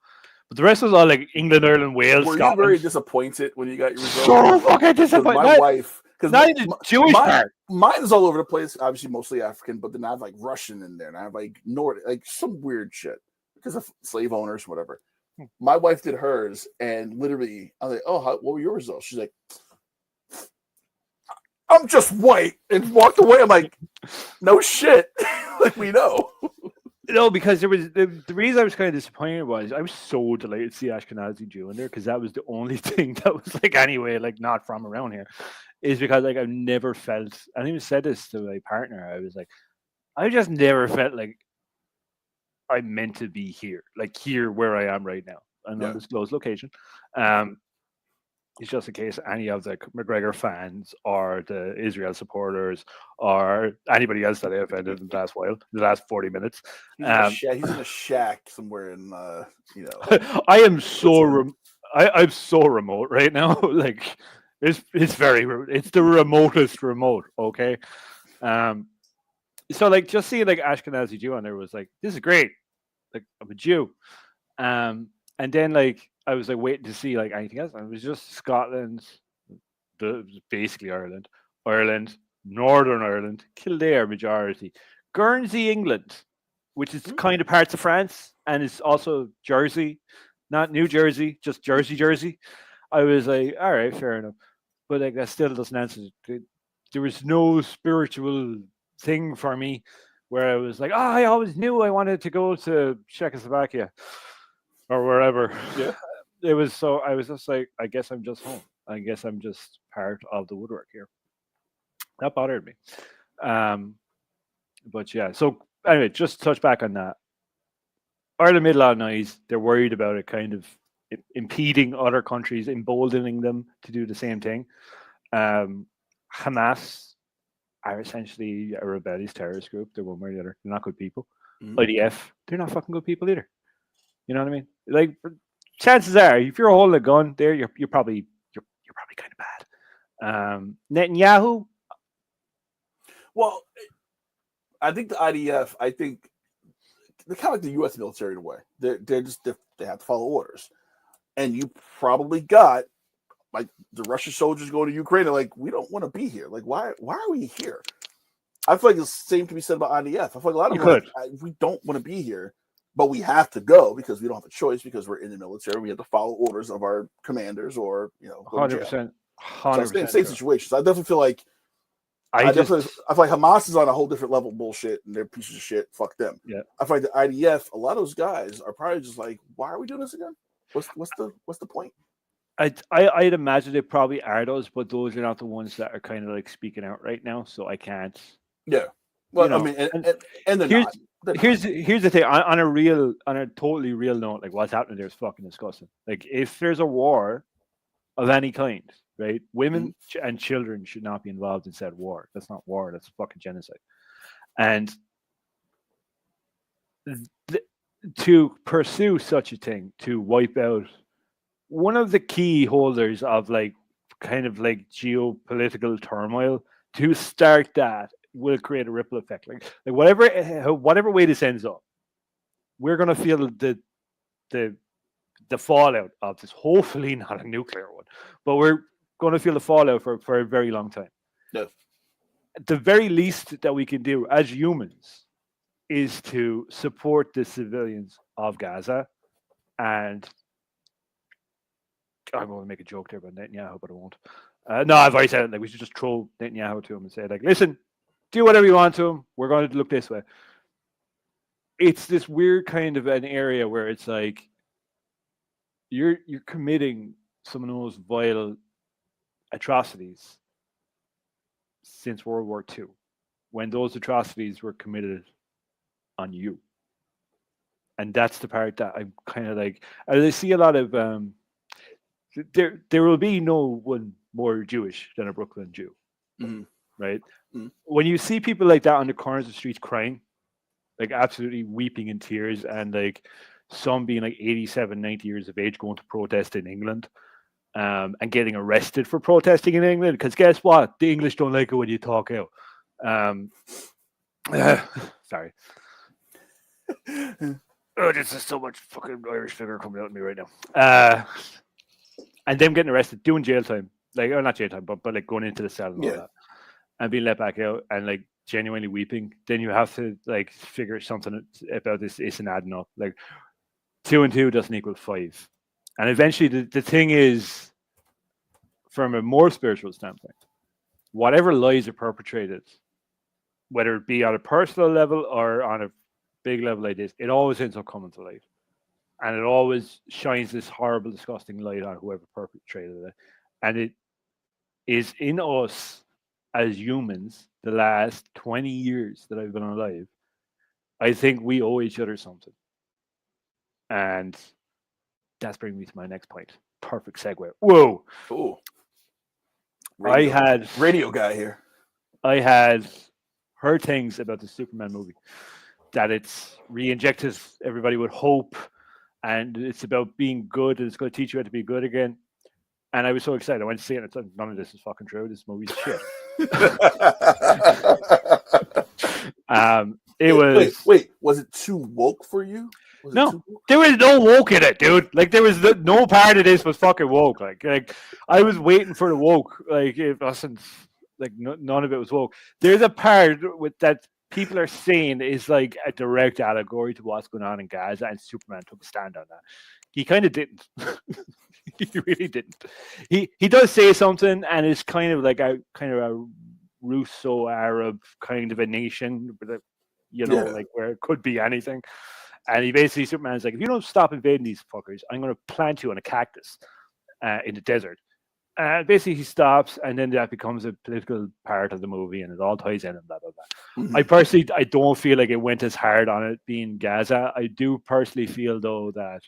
but the rest was all like England, Ireland, Wales, Were Scotland. You very disappointed when you got your results? So fucking disappointed. My wife, because not even Jewish part. Mine is all over the place. Obviously, mostly African, but then I have like Russian in there, and I have like Nordic, like some weird shit because of slave owners, whatever. My wife did hers, and literally, I was like, "Oh, what were your results?" She's like, "I'm just white," and walked away. I'm like, "No shit, like we know." No, because there was the reason I was kind of disappointed was I was so delighted to see Ashkenazi Jew in there because that was the only thing that was like anyway like not from around here, is because like I've never felt. I even said this to my partner. I was like, I just never felt like I'm meant to be here, like here where I am right now, an Yeah. undisclosed location. Um, it's just in case any of the McGregor fans or the Israel supporters or anybody else that I offended in the last while, the last 40 minutes. He's in a shack somewhere in I am so Switzerland. I'm so remote right now. Like it's very it's the remotest remote. Okay, um, so like just seeing like Ashkenazi Jew on there was like this is great. Like I'm a Jew, and then like I was like waiting to see like anything else. And it was just Scotland, basically Ireland, Northern Ireland, Kildare majority, Guernsey, England, which is kind of parts of France, and it's also Jersey, not New Jersey, just Jersey. I was like, all right, fair enough, but like that still doesn't answer. There was no spiritual thing for me where I was like, oh, I always knew I wanted to go to Czechoslovakia or wherever. Yeah. It was so I was just like, I guess I'm just home. I guess I'm just part of the woodwork here. That bothered me. Um, but yeah, so anyway, just to touch back on that. Ireland made a lot of noise. They're worried about it kind of impeding other countries, emboldening them to do the same thing. Hamas are essentially a rebellious terrorist group. They're one way or the other. They're not good people. Mhm. IDF, they're not fucking good people either. You know what I mean? Like, chances are, if you're holding a gun there, you're probably kind of bad. Netanyahu, Well, I think the IDF. I think they're kind of like the U.S. military in a way. They have to follow orders, and you probably got like the Russian soldiers going to Ukraine. They're like, we don't want to be here. Like, why are we here? I feel like the same can be said about IDF. I feel like a lot of them are like, we don't want to be here, but we have to go because we don't have a choice because we're in the military. We have to follow orders of our commanders, or go to jail. 100%, So 100%. same situations. I definitely feel like I feel like Hamas is on a whole different level of bullshit and they're pieces of shit. Fuck them. Yeah. I feel like the IDF, a lot of those guys are probably just like, why are we doing this again? What's the point? I'd imagine they probably are those, but those are not the ones that are kind of like speaking out right now. So I can't. Yeah. Well, I mean, and they're not. Here's the thing on a totally real note, like what's happening there is fucking disgusting. Like if there's a war of any kind, right? Women and children should not be involved in said war. That's not war. That's fucking genocide. And to pursue such a thing, to wipe out one of the key holders of like kind of like geopolitical turmoil, to start that will create a ripple effect. Like whatever way this ends up, we're gonna feel the fallout of this. Hopefully not a nuclear one, but we're going to feel the fallout for a very long time. Yes. The very least that we can do as humans is to support the civilians of Gaza. And I'm going to make a joke there about Netanyahu, but I won't. No, I've already said it. Like we should just throw Netanyahu to him and say, like, listen, do whatever you want to him. We're going to look this way. It's this weird kind of an area where it's like you're committing some of the most vile atrocities since World War II, when those atrocities were committed on you. And that's the part that I'm kind of like, I see a lot of there will be no one more Jewish than a Brooklyn Jew, right? When you see people like that on the corners of the streets crying, like absolutely weeping in tears, and like some being like 87, 90 years of age going to protest in England, and getting arrested for protesting in England, because guess what? The English don't like it when you talk out. Sorry. Oh, this is so much fucking Irish figure coming out of me right now. And them getting arrested, doing jail time, like, or not jail time, but like going into the cell and all that, and being let back out, and like genuinely weeping. Then you have to like figure something about this isn't adding up. Like 2 and 2 doesn't equal 5, and eventually the thing is, from a more spiritual standpoint, whatever lies are perpetrated, whether it be on a personal level or on a big level like this, it always ends up coming to light. And it always shines this horrible, disgusting light on whoever perpetrated it. And it is in us as humans the last 20 years that I've been alive. I think we owe each other something. And that's bringing me to my next point. Perfect segue. Whoa. Ooh. Radio, radio guy here. I had heard things about the Superman movie, that it's re-injected everybody with hope, and it's about being good, and it's going to teach you how to be good again. And I was so excited. I went to see it, and it's like, none of this is fucking true. This movie's shit. It was. Wait. Was it too woke for you? No, there was no woke in it, dude. Like, there was no part of this was fucking woke. Like I was waiting for the woke. Like, it wasn't. Like, none of it was woke. There's a part with that people are saying is like a direct allegory to what's going on in Gaza, and Superman took a stand on that. He kind of didn't. He really didn't. He does say something, and it's kind of like a Russo-Arab kind of a nation, like where it could be anything. And he basically, Superman's like, if you don't stop invading these fuckers, I'm going to plant you on a cactus in the desert. Basically, he stops, and then that becomes a political part of the movie, and it all ties in and blah, blah, blah. Mm-hmm. I don't feel like it went as hard on it being Gaza. I do personally feel, though, that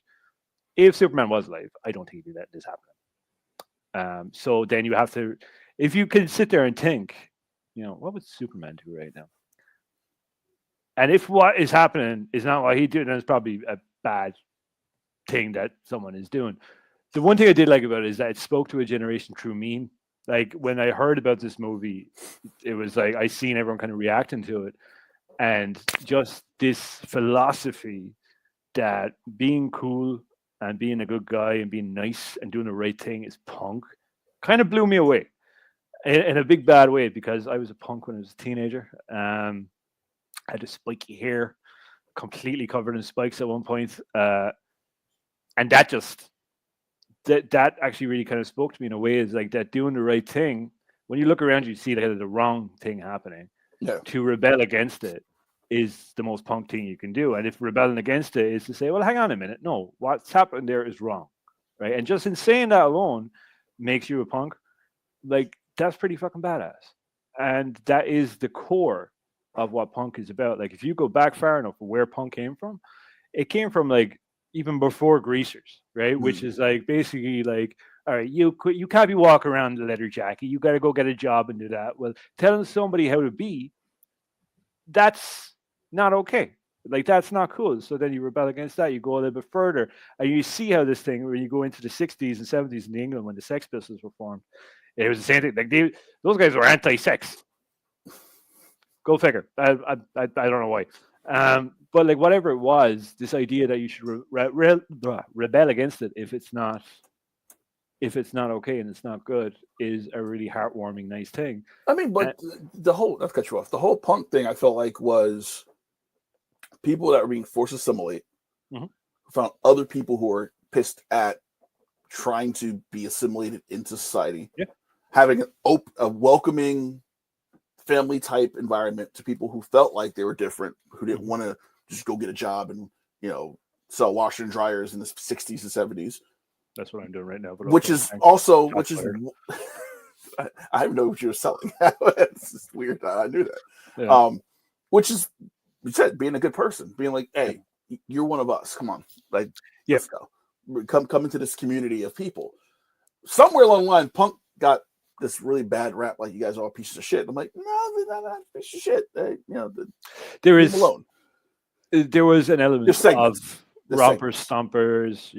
if Superman was alive, I don't think he'd let this happen. So then you have to, if you can sit there and think, what would Superman do right now? And if what is happening is not what he did, then it's probably a bad thing that someone is doing. The one thing I did like about it is that it spoke to a generation through meme. Like, when I heard about this movie, it was like I seen everyone kind of reacting to it. And just this philosophy that being cool and being a good guy and being nice and doing the right thing is punk kind of blew me away in a big bad way, because I was a punk when I was a teenager. I had a spiky hair, completely covered in spikes at one point. And that just... That actually really kind of spoke to me in a way, is like that doing the right thing. When you look around, you see the wrong thing happening. Yeah. To rebel against it is the most punk thing you can do. And if rebelling against it is to say, well, hang on a minute, no, what's happened there is wrong, right? And just in saying that alone makes you a punk. Like, that's pretty fucking badass. And that is the core of what punk is about. Like, if you go back far enough where punk came from, it came from like even before Greasers, right? Mm. Which is like basically like, all right, you can't be walking around in a leather jacket. You got to go get a job and do that. Well, telling somebody how to be, that's not okay. Like, that's not cool. So then you rebel against that. You go a little bit further, and you see how this thing, when you go into the 60s and 70s in England when the Sex Pistols were formed, it was the same thing. Like, those guys were anti-sex. Go figure. I don't know why. But like, whatever it was, this idea that you should rebel against it if it's not okay and it's not good is a really heartwarming, nice thing. I mean, but the whole, not to cut you off, the whole punk thing I felt like was people that were being forced to assimilate, mm-hmm. found other people who were pissed at trying to be assimilated into society, having a welcoming family type environment to people who felt like they were different, who didn't want to just go get a job and, sell washer and dryers in the 60s and 70s. That's what I'm doing right now. But which is I know what you're selling. It's just weird. I knew that. Yeah. Which is, you said, being a good person, being like, hey, you're one of us. Come on. Like, let's go. Come into this community of people. Somewhere along the line, punk got this really bad rap, like, you guys are all pieces of shit. I'm like, no, they're not pieces of shit. There was an element of romper stompers,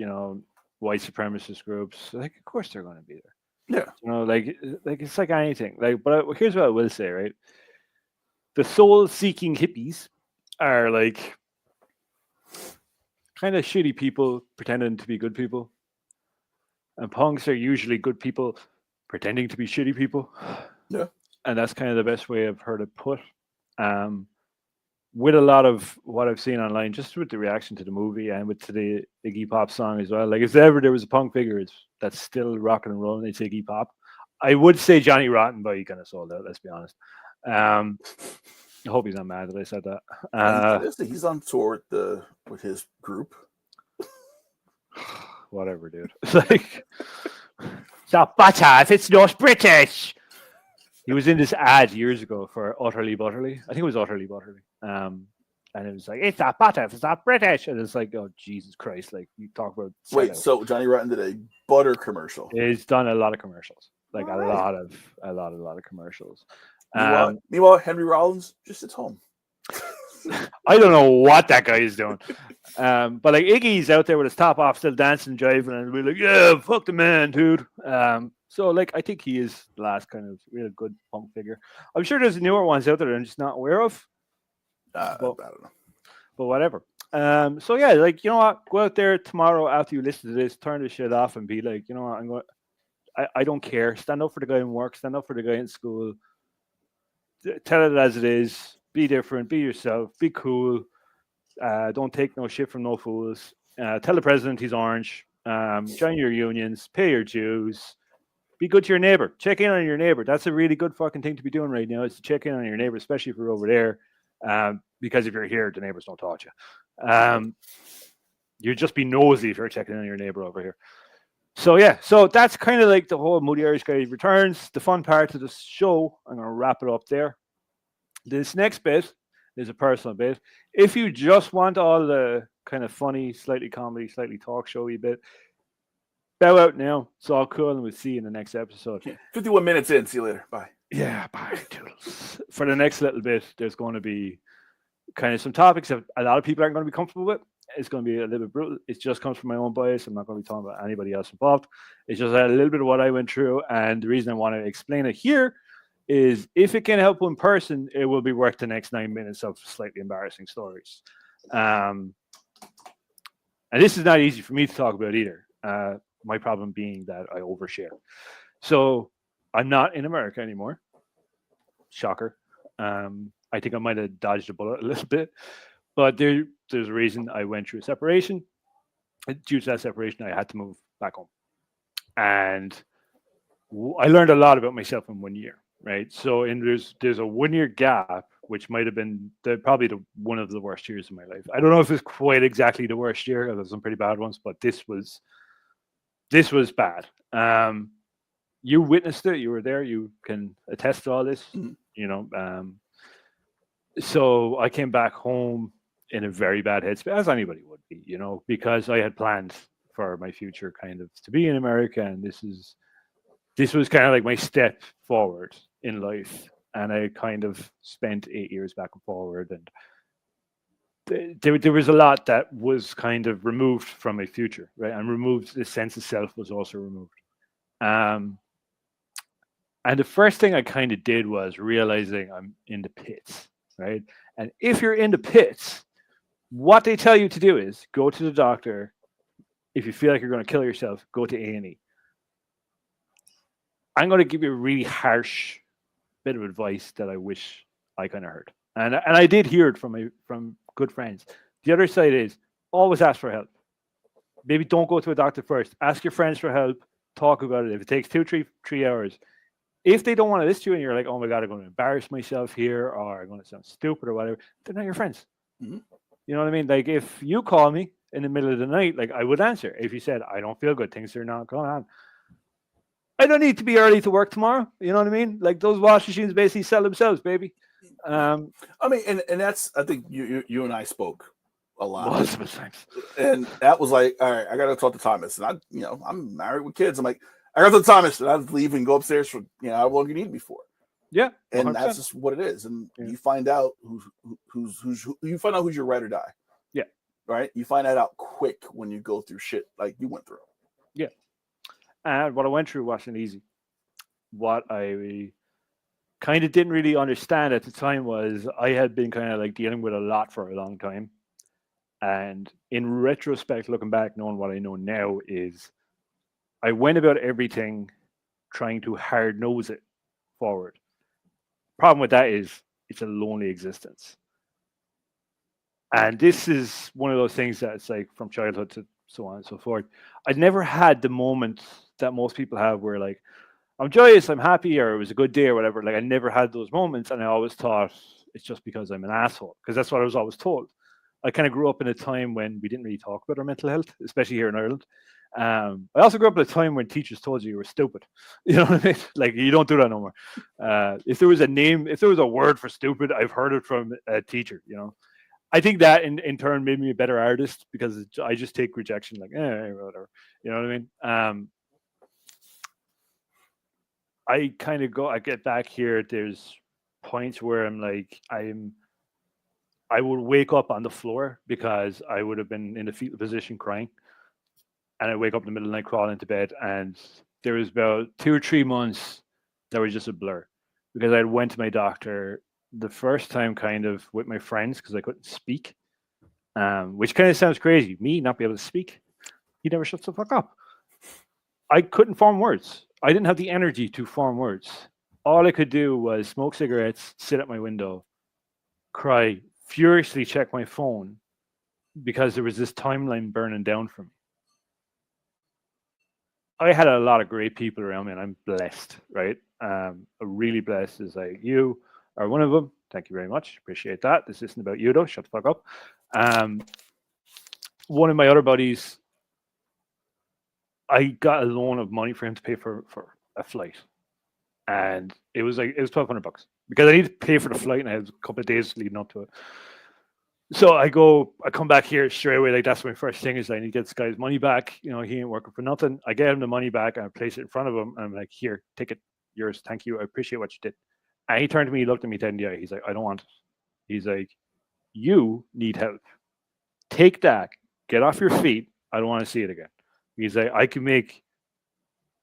white supremacist groups. Like, of course they're going to be there. Yeah. Like it's like anything. Like, but here's what I will say, right? The soul-seeking hippies are like kind of shitty people pretending to be good people, and punks are usually good people pretending to be shitty people. Yeah. And that's kind of the best way I've heard it put. With a lot of what I've seen online, just with the reaction to the movie and with to the Iggy Pop song as well. Like, if ever there was a punk figure that's still rocking and rolling, it's Iggy Pop. I would say Johnny Rotten, but he kind of sold out, let's be honest. I hope he's not mad that I said that. He's on tour with his group. Whatever, dude. It's like, stop butter if it's not British. He was in this ad years ago for Utterly Butterly. I think it was Utterly Butterly. And it was like, it's not butter if it's not British. And it's like, oh, Jesus Christ. Like, you talk about. Wait, so Johnny Rotten did a butter commercial. He's done a lot of commercials. Like, a lot of commercials. Meanwhile, Henry Rollins just sits home. I don't know what that guy is doing. But like Iggy's out there with his top off, still dancing, driving, and we're like, yeah, fuck the man, dude. So like I think he is the last kind of real good punk figure. I'm sure there's newer ones out there that I'm just not aware of. I don't know. But whatever. So yeah, like, you know what? Go out there tomorrow after you listen to this, turn this shit off and be like, you know what, I don't care. Stand up for the guy in work, stand up for the guy in school. Tell it as it is. Be different, be yourself, be cool. Don't take no shit from no fools. Tell the president he's orange. Join your unions, pay your dues. Be good to your neighbor. Check in on your neighbor. That's a really good fucking thing to be doing right now, is to check in on your neighbor, especially if you're over there. Because if you're here, the neighbors don't talk to you. You'd just be nosy if you're checking in on your neighbor over here. So yeah, so that's kind of like the whole Moody Irish Guy returns. The fun part of the show. I'm going to wrap it up there. This next bit is a personal bit. If you just want all the kind of funny, slightly comedy, slightly talk showy bit, bow out now. It's all cool, and we'll see you in the next episode. 51 minutes in. See you later. Bye. Yeah, bye, toodles. For the next little bit, there's going to be kind of some topics that a lot of people aren't going to be comfortable with. It's going to be a little bit brutal. It just comes from my own bias. I'm not going to be talking about anybody else involved. It's just a little bit of what I went through, and the reason I want to explain it here is if it can help one person, it will be worth the next 9 minutes of slightly embarrassing stories. And this is not easy for me to talk about either. My problem being that I overshare. So I'm not in America anymore. Shocker. I think I might have dodged a bullet a little bit. But there's a reason I went through a separation. Due to that separation, I had to move back home. And I learned a lot about myself in 1 year. Right, so there's a 1 year gap, which might have been probably one of the worst years of my life. I don't know if it's quite exactly the worst year. There's some pretty bad ones, but this was bad. You witnessed it. You were there. You can attest to all this. You know, so I came back home in a very bad headspace, as anybody would be. You know, because I had planned for my future kind of to be in America, and this was kind of like my step forward in life, and I kind of spent 8 years back and forward, and there was a lot that was kind of removed from my future, right? And removed, the sense of self was also removed. And the first thing I kind of did was realizing I'm in the pits, right? And if you're in the pits, what they tell you to do is go to the doctor. If you feel like you're going to kill yourself, go to A&E. I'm going to give you a really harsh bit of advice that I wish I kind of heard. And I did hear it from good friends. The other side is always ask for help. Maybe don't go to a doctor first. Ask your friends for help. Talk about it. If it takes 3 hours, if they don't want to listen to you and you're like, oh my God, I'm going to embarrass myself here, or I'm going to sound stupid or whatever, they're not your friends. Mm-hmm. You know what I mean? Like if you call me in the middle of the night, like I would answer. If you said, I don't feel good, things are not going on, I don't need to be early to work tomorrow. You know what I mean? Like those wash machines basically sell themselves, baby. I mean, and that's, I think you and I spoke a lot. Multiple times. And that was like, all right, I got to talk to Thomas. And I'm married with kids. I'm like, I got to talk to Thomas, and I'd leave and go upstairs for, how long you need me for. Yeah. 100%. And that's just what it is. And you find out who's your ride or die. Yeah. Right. You find that out quick when you go through shit like you went through. Yeah. And what I went through wasn't easy. What I kind of didn't really understand at the time was I had been kind of like dealing with a lot for a long time. And in retrospect, looking back, knowing what I know now, is I went about everything trying to hard nose it forward. Problem with that is it's a lonely existence. And this is one of those things that's like from childhood to so on and so forth. I'd never had the moment that most people have where like, I'm joyous, I'm happy, or it was a good day or whatever. Like I never had those moments. And I always thought it's just because I'm an asshole, because that's what I was always told. I kind of grew up in a time when we didn't really talk about our mental health, especially here in Ireland. I also grew up at a time when teachers told you were stupid. You know what I mean? Like, you don't do that no more. If there was a word for stupid, I've heard it from a teacher. I think that in turn made me a better artist, because I just take rejection like, whatever. You know what I mean? I get back here. There's points where I'm like, I would wake up on the floor because I would have been in a fetal position crying. And I wake up in the middle of the night, crawl into bed. And there was about 2 or 3 months that were just a blur, because I went to my doctor the first time kind of with my friends because I couldn't speak, which kind of sounds crazy. Me not be able to speak. He never shuts the fuck up. I couldn't form words. I didn't have the energy to form words. All I could do was smoke cigarettes, sit at my window, cry, furiously check my phone, because there was this timeline burning down for me. I had a lot of great people around me, and I'm blessed, right? Really blessed, is like, you are one of them. Thank you very much. Appreciate that. This isn't about you, though. Shut the fuck up. One of my other buddies, I got a loan of money for him to pay for a flight. And it was $1,200 because I need to pay for the flight, and I had a couple of days leading up to it. So I come back here straight away. Like, that's my first thing, is I need to get this guy's money back. He ain't working for nothing. I get him the money back, and I place it in front of him. And I'm like, here, take it. Yours. Thank you. I appreciate what you did. And he turned to me, looked at me dead in the eye. He's like, I don't want it. He's like, you need help. Take that. Get off your feet. I don't want to see it again. He's like, I can make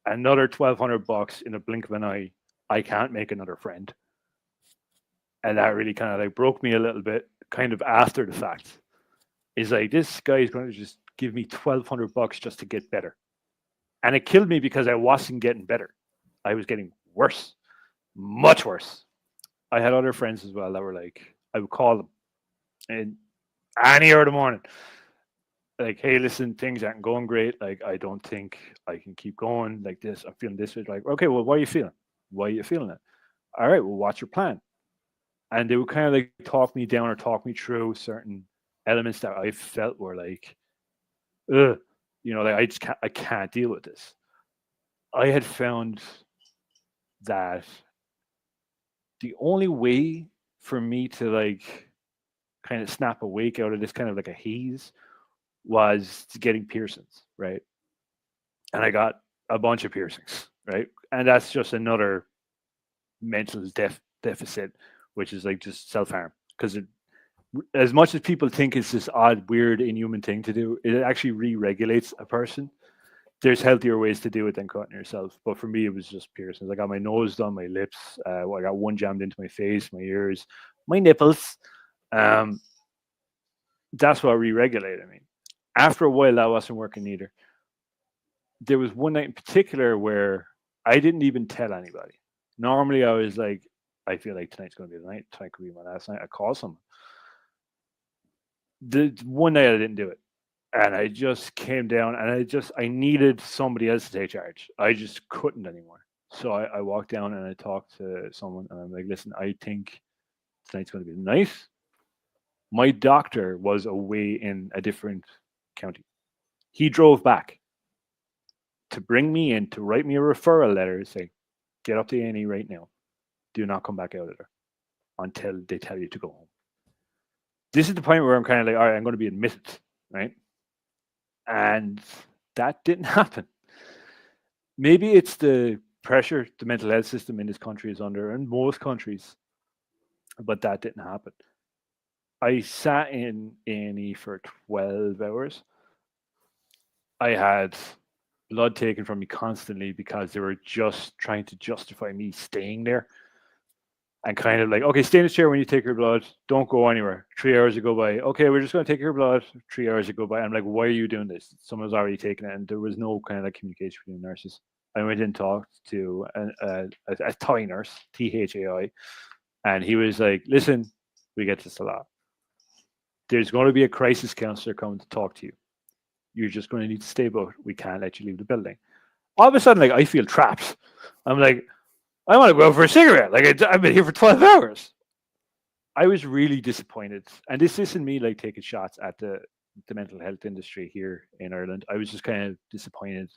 another $1,200 in a blink of an eye. I can't make another friend. And that really kind of like broke me a little bit, kind of after the fact. Is like, this guy is going to just give me $1,200 just to get better. And it killed me, because I wasn't getting better. I was getting worse, much worse. I had other friends as well that were like, I would call them and any hour of the morning, like, hey, listen, things aren't going great. Like, I don't think I can keep going like this. I'm feeling this way. Like, okay, well, what are you feeling? Why are you feeling it? All right, well, what's your plan? And they would kind of like talk me down or talk me through certain elements that I felt were like, ugh, like, I can't deal with this. I had found that the only way for me to like kind of snap awake out of this kind of like a haze was getting piercings, right? And I got a bunch of piercings, right? And that's just another mental deficit, which is like just self-harm. Because as much as people think it's this odd, weird, inhuman thing to do, it actually re-regulates a person. There's healthier ways to do it than cutting yourself. But for me, it was just piercings. I got my nose done, my lips. I got one jammed into my face, my ears, my nipples. That's what re-regulated me. After a while, that wasn't working either. There was one night in particular where I didn't even tell anybody. Normally, I was like, I feel like tonight's going to be the night. Tonight could be my last night. I call someone. The one night I didn't do it. And I just came down, and I needed somebody else to take charge. I just couldn't anymore. So I walked down and I talked to someone, and I'm like, listen, I think tonight's going to be the night. My doctor was away in a different county. He drove back to bring me in, to write me a referral letter, say, get up to A&E right now. Do not come back out of there until they tell you to go home. This is the point where I'm kind of like, all right, I'm going to be admitted, right? And that didn't happen. Maybe it's the pressure the mental health system in this country is under, and most countries, but that didn't happen. I sat in A&E for 12 hours. I had blood taken from me constantly because they were just trying to justify me staying there. And kind of like, okay, stay in the chair when you take your blood. Don't go anywhere. 3 hours to go by. Okay, we're just going to take your blood. 3 hours to go by. I'm like, why are you doing this? Someone's already taken it. And there was no kind of like communication between the nurses. I went and talked to a Thai nurse, THAI. And he was like, listen, we get this a lot. There's going to be a crisis counselor coming to talk to you. You're just going to need to stay put. We can't let you leave the building. All of a sudden, like, I feel trapped. I'm like, I want to go out for a cigarette. Like, I've been here for 12 hours. I was really disappointed, and this isn't me like taking shots at the mental health industry here in Ireland. I was just kind of disappointed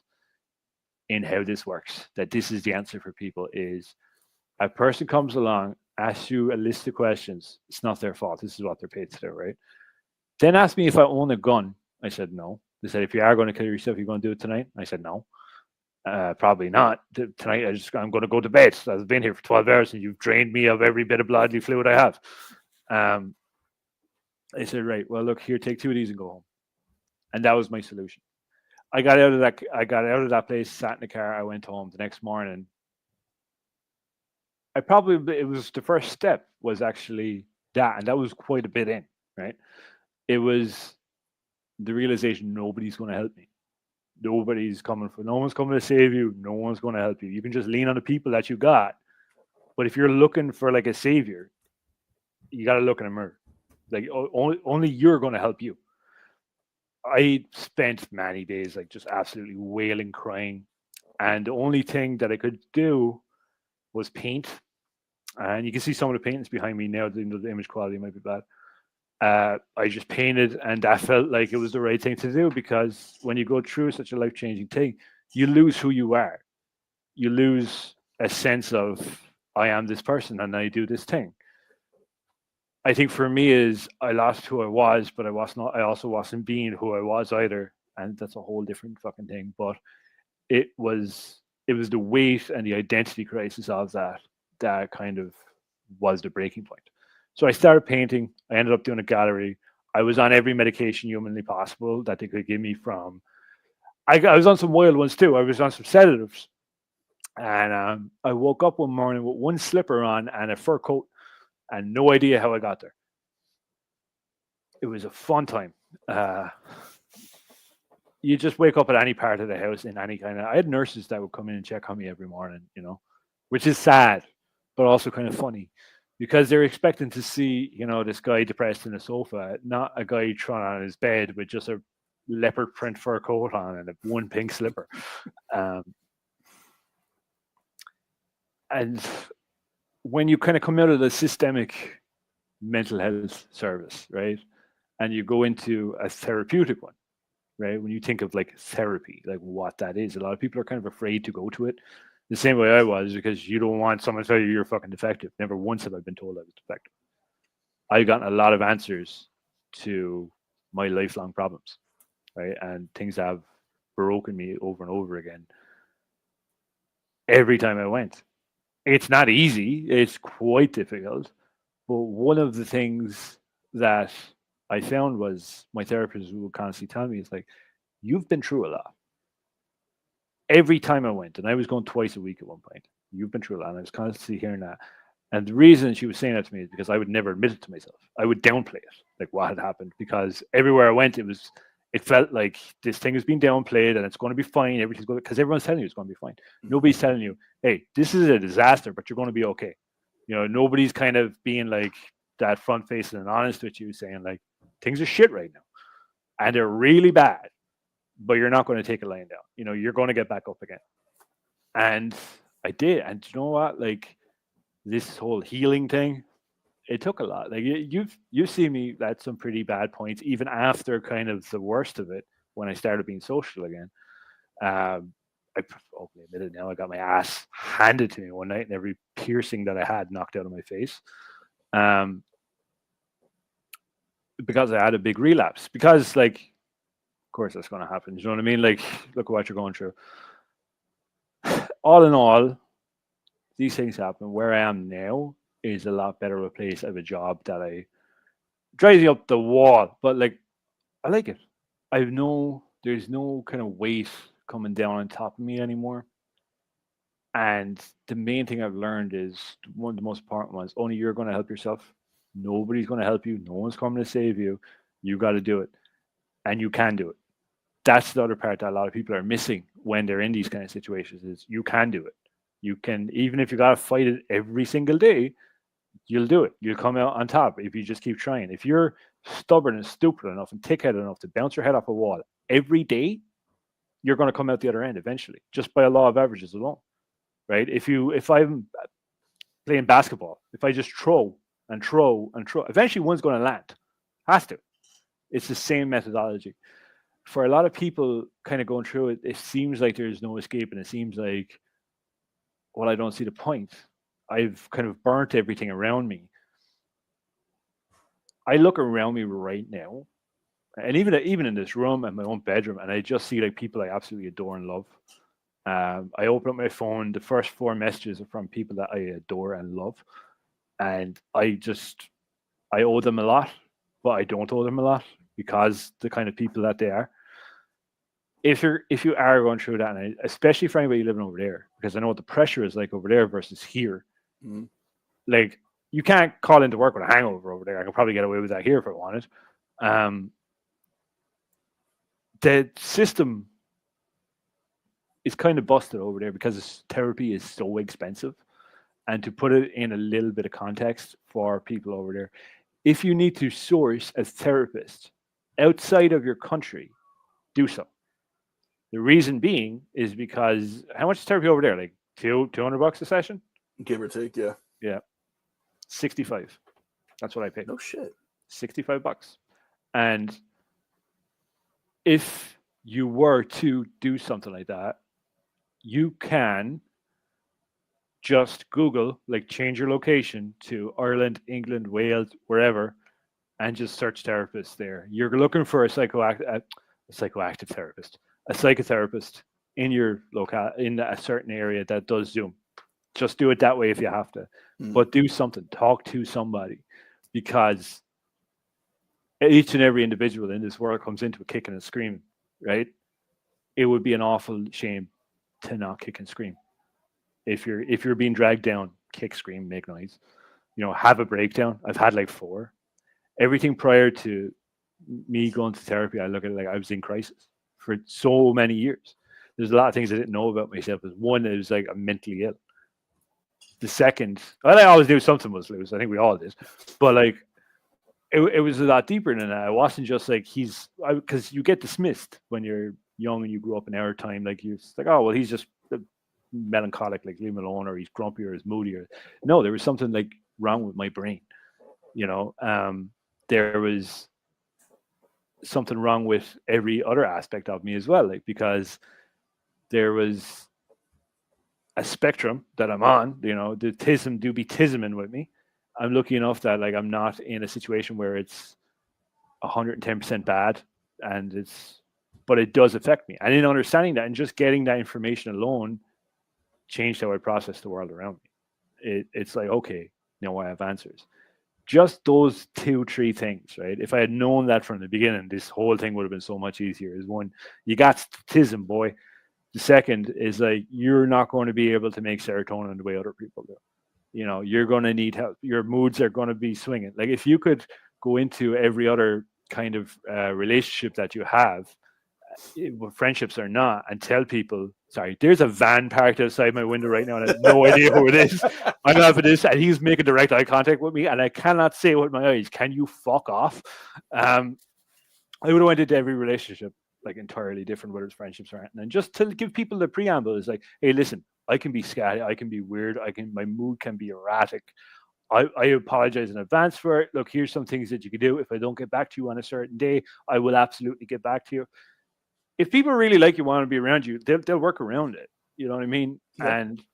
in how this works. That this is the answer for people: is a person comes along, asks you a list of questions. It's not their fault. This is what they're paid to do, right? Then asked me if I own a gun. I said no. They said, if you are going to kill yourself, you're going to do it tonight. I said no. Probably not tonight. I'm going to go to bed. I've been here for 12 hours, and you've drained me of every bit of bodily fluid I have. I said, right. Well, look here. Take 2 of these and go home. And that was my solution. I got out of that. I got out of that place. Sat in the car. I went home the next morning. It was the first step was actually that, and that was quite a bit in, right? It was the realization nobody's going to help me. No one's coming to save you. No one's going to help you. You can just lean on the people that you got. But if you're looking for like a savior, you got to look in a mirror. Like only you're going to help you. I spent many days like just absolutely wailing, crying. And the only thing that I could do was paint. And you can see some of the paintings behind me now. The image quality might be bad. I just painted, and that felt like it was the right thing to do, because when you go through such a life-changing thing, you lose who you are. You lose a sense of, I am this person and I do this thing. I think for me is I lost who I was, but I also wasn't being who I was either. And that's a whole different fucking thing. But it was the weight and the identity crisis of that kind of was the breaking point. So I started painting. I ended up doing a gallery. I was on every medication humanly possible that they could give me from. I was on some wild ones too. I was on some sedatives. And I woke up one morning with one slipper on and a fur coat and no idea how I got there. It was a fun time. You just wake up at any part of the house in any kind of. I had nurses that would come in and check on me every morning, which is sad, but also kind of funny, because they're expecting to see, this guy depressed in a sofa, not a guy thrown on his bed with just a leopard print fur coat on and one pink slipper. And when you kind of come out of the systemic mental health service, right, and you go into a therapeutic one, right, when you think of like therapy, like what that is, a lot of people are kind of afraid to go to it. The same way I was, because you don't want someone to tell you you're fucking defective. Never once have I been told I was defective. I've gotten a lot of answers to my lifelong problems, right? And things have broken me over and over again. Every time I went. It's not easy. It's quite difficult. But one of the things that I found was my therapist would constantly tell me, it's like, you've been through a lot. Every time I went, and I was going twice a week at one point, you've been through a lot. And I was constantly hearing that. And the reason she was saying that to me is because I would never admit it to myself. I would downplay it, like what had happened, because everywhere I went, it felt like this thing is being downplayed and it's going to be fine. Everything's going, because everyone's telling you it's going to be fine. Nobody's telling you, hey, this is a disaster, but you're going to be okay. Nobody's kind of being like that front facing and honest with you, saying like things are shit right now and they're really bad, but you're not going to take it lying down. You're going to get back up again. And I did. And you know what? Like this whole healing thing, it took a lot. Like you've seen me at some pretty bad points, even after kind of the worst of it, when I started being social again. I openly admit it now. I got my ass handed to me one night, and every piercing that I had knocked out of my face, because I had a big relapse. Because, like, of course, that's going to happen. You know what I mean? Like, look at what you're going through. All in all, these things happen. Where I am now is a lot better of a place. I have a job that drives me up the wall, but like, I like it. There's no kind of weight coming down on top of me anymore. And the main thing I've learned is, one of the most important ones, only you're going to help yourself. Nobody's going to help you. No one's coming to save you. You got to do it. And you can do it. That's the other part that a lot of people are missing when they're in these kind of situations, is you can do it. You can, even if you got to fight it every single day, you'll do it. You'll come out on top if you just keep trying. If you're stubborn and stupid enough and thick-headed enough to bounce your head off a wall every day, you're going to come out the other end eventually, just by a law of averages alone, right? If I'm playing basketball, if I just throw and throw and throw. Eventually, one's going to land. Has to. It's the same methodology. For a lot of people kind of going through it, it seems like there's no escape, and it seems like, well, I don't see the point. I've kind of burnt everything around me. I look around me right now, and even in this room and my own bedroom, and I just see like people I absolutely adore and love. I open up my phone. The first 4 messages are from people that I adore and love, and I owe them a lot, but I don't owe them a lot because the kind of people that they are. If you are going through that, and especially for anybody living over there, because I know what the pressure is like over there versus here. Mm-hmm. Like, you can't call into work with a hangover over there. I could probably get away with that here if I wanted. The system is kind of busted over there because therapy is so expensive. And to put it in a little bit of context for people over there, if you need to source a therapist outside of your country, do so. The reason being is because how much is therapy over there? Like $200 a session? Give or take, yeah. Yeah. 65. That's what I paid. No shit. $65. And if you were to do something like that, you can just Google, like, change your location to Ireland, England, Wales, wherever, and just search therapists there. You're looking for a psychoactive therapist, a psychotherapist in your local, in a certain area that does Zoom. Just do it that way if you have to, but do something. Talk to somebody, because each and every individual in this world comes into it kicking and screaming, right? It would be an awful shame to not kick and scream. If you're being dragged down, kick, scream, make noise. Have a breakdown. I've had like 4. Everything prior to me going to therapy, I look at it like I was in crisis for so many years. There's a lot of things I didn't know about myself. One, it was like I'm mentally ill. The second, well, I always knew something was loose. I think we all did, but like it was a lot deeper than that. It wasn't just like because you get dismissed when you're young and you grew up in our time. Like, you're like, oh well, he's just melancholic, like, leave him alone, or he's grumpy, or he's moody, or no, there was something like wrong with my brain. There was something wrong with every other aspect of me as well, like, because there was a spectrum that I'm on. The tism do be tisming with me. I'm lucky enough that, like, I'm not in a situation where it's 110% bad, but it does affect me. And in understanding that and just getting that information alone changed how I process the world around me. It's like, okay, now I have answers. Just those 2-3 things, right? If I had known that from the beginning, this whole thing would have been so much easier. Is one, you got tism, boy. The second is, like, you're not going to be able to make serotonin the way other people do. You're going to need help. Your moods are going to be swinging. Like, if you could go into every other kind of relationship that you have, friendships or not, and tell people, sorry, there's a van parked outside my window right now and I have no idea who it is. I'm having this, and he's making direct eye contact with me, and I cannot say with my eyes, can you fuck off? I would have went into every relationship like entirely different, whether it's friendships or anything, and just to give people the preamble is like, hey, listen, I can be scatty, I can be weird, my mood can be erratic. I apologize in advance for it. Look, here's some things that you can do. If I don't get back to you on a certain day, I will absolutely get back to you. If people really like you, want to be around you, they'll work around it. You know what I mean? Yeah. And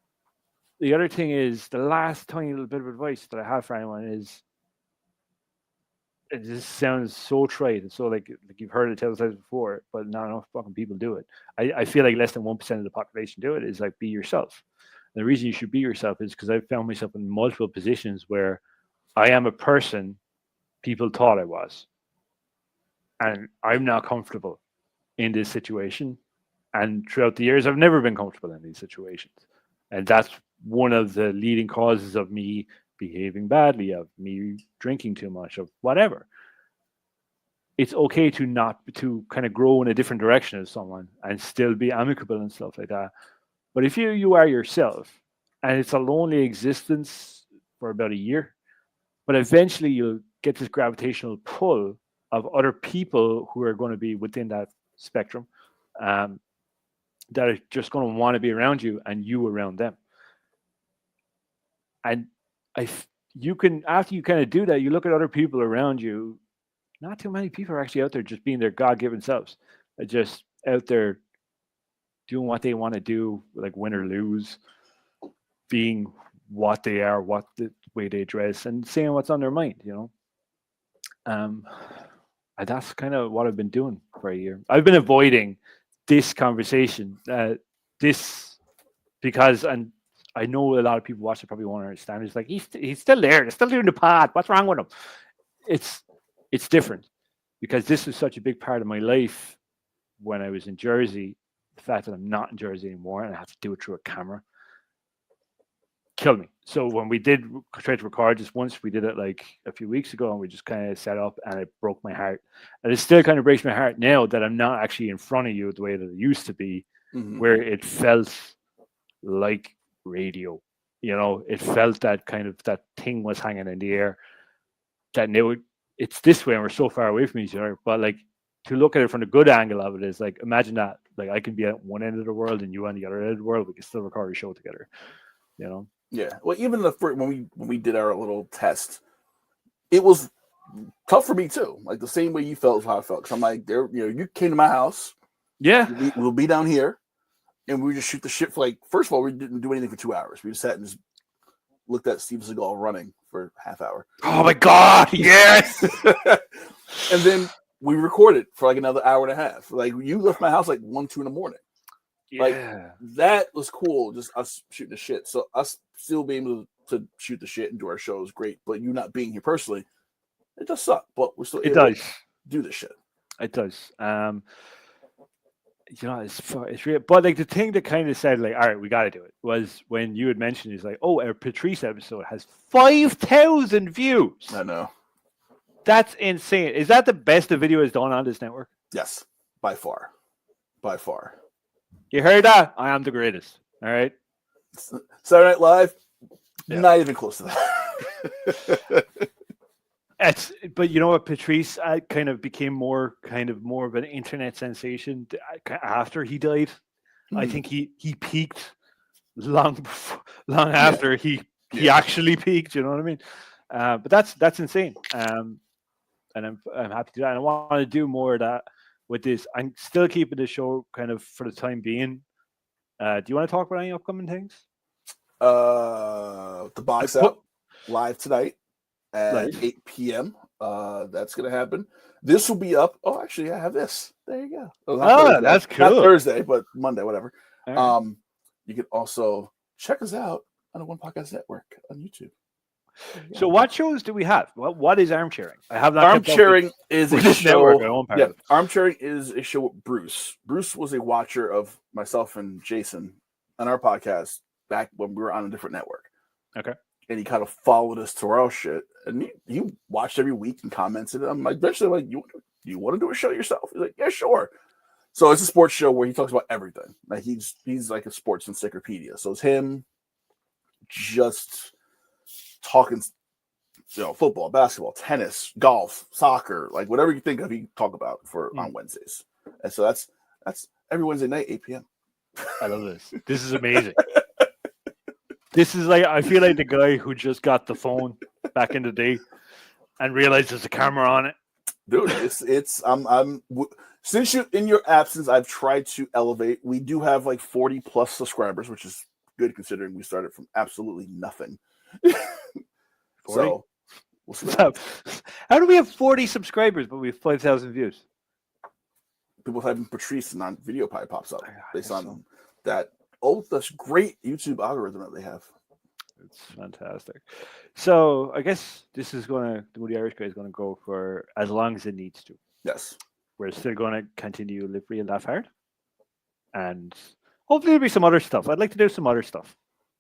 the other thing is, the last tiny little bit of advice that I have for anyone is, it just sounds so trite and so like you've heard it 10 times before, but not enough fucking people do it. I feel like less than 1% of the population do it. Is like, be yourself. And the reason you should be yourself is because I've found myself in multiple positions where I am a person people thought I was, and I'm not comfortable in this situation. And throughout the years, I've never been comfortable in these situations. And that's one of the leading causes of me behaving badly, of me drinking too much, of whatever. It's okay to kind of grow in a different direction as someone and still be amicable and stuff like that. But if you are yourself, and it's a lonely existence for about a year, but eventually you'll get this gravitational pull of other people who are going to be within that spectrum, that are just going to want to be around you and you around them. And you can, after you kind of do that, you look at other people around you. Not too many people are actually out there just being their God-given selves. They're just out there doing what they want to do, like win or lose, being what they are, what the way they dress, and saying what's on their mind. And that's kind of what I've been doing for a year. I've been avoiding this conversation, this because, and I know a lot of people watching probably won't understand. It's like he's still there. He's still doing the pod. What's wrong with him? It's different because this was such a big part of my life when I was in Jersey. The fact that I'm not in Jersey anymore and I have to do it through a camera killed me. So when we did try to record just once, we did it like a few weeks ago, and we just kind of set up, and it broke my heart. And it still kind of breaks my heart now that I'm not actually in front of you the way that it used to be, where it felt like radio. It felt that kind of that thing was hanging in the air. That now it's this way, and we're so far away from each other. But like to look at it from the good angle of it is like, imagine that. Like I can be at one end of the world and you on the other end of the world. We can still record a show together. Yeah. Well, even when we did our little test, it was tough for me too. Like the same way you felt is how I felt. Because I'm like, you came to my house. Yeah. We'll be down here, and we just shoot the shit for like. First of all, we didn't do anything for 2 hours. We just sat and just looked at Steve Seagal running for a half hour. Oh my God! Yes. And then we recorded for like another hour and a half. Like you left my house like 1, 2 in the morning. Yeah. Like that was cool. Just us shooting the shit. So us still being able to shoot the shit and do our show is great. But you not being here personally, it does suck. But we're still able to do this shit. It does. It's real. But like the thing that kind of said like, all right, we got to do it was when you had mentioned it's like, oh, our Patrice episode has 5,000 views. I know. That's insane. Is that the best the video has done on this network? Yes, by far. By far. You heard that? I am the greatest. All right. Saturday Night Live, not even close to that. But you know what, Patrice kind of became more of an internet sensation after he died. I think he peaked long after he actually peaked. You know what I mean? But that's insane. And I'm happy to do that. And I want to do more of that with this. I'm still keeping the show kind of for the time being. Do you want to talk about any upcoming things? The box out live tonight at 8 p.m. That's gonna happen. This will be up. Oh, actually, I have this. There you go. Oh, that's cool. Not Thursday, but Monday, whatever. Right. You can also check us out on the One Podcast Network on YouTube. So what shows do we have? What is Armchairing? I have not. Armchairing is a show. Armchairing is a show with Bruce. Bruce was a watcher of myself and Jason on our podcast back when we were on a different network. Okay. And he kind of followed us to our shit. And he watched every week and commented. I'm like, eventually, like, you want to do a show yourself? He's like, yeah, sure. So it's a sports show where he talks about everything. Like he's like a sports encyclopedia. So it's him just talking, football, basketball, tennis, golf, soccer, like whatever you think of, he talk about on Wednesdays. And so that's every Wednesday night, 8 p.m. I love this. This is amazing. This is like, I feel like the guy who just got the phone back in the day and realized there's a camera on it. Dude, I'm since you in your absence, I've tried to elevate. We do have like 40 plus subscribers, which is good considering we started from absolutely nothing. 40? So we'll see. How do we have 40 subscribers but we have 5,000 views? People having Patrice on Video Pie pops up based on that. Oh, that's great YouTube algorithm that they have. It's fantastic. So I guess the Moody Irish guy is going to go for as long as it needs to. Yes. We're still going to continue Live Free and Laugh Hard. And hopefully there'll be some other stuff. I'd like to do some other stuff.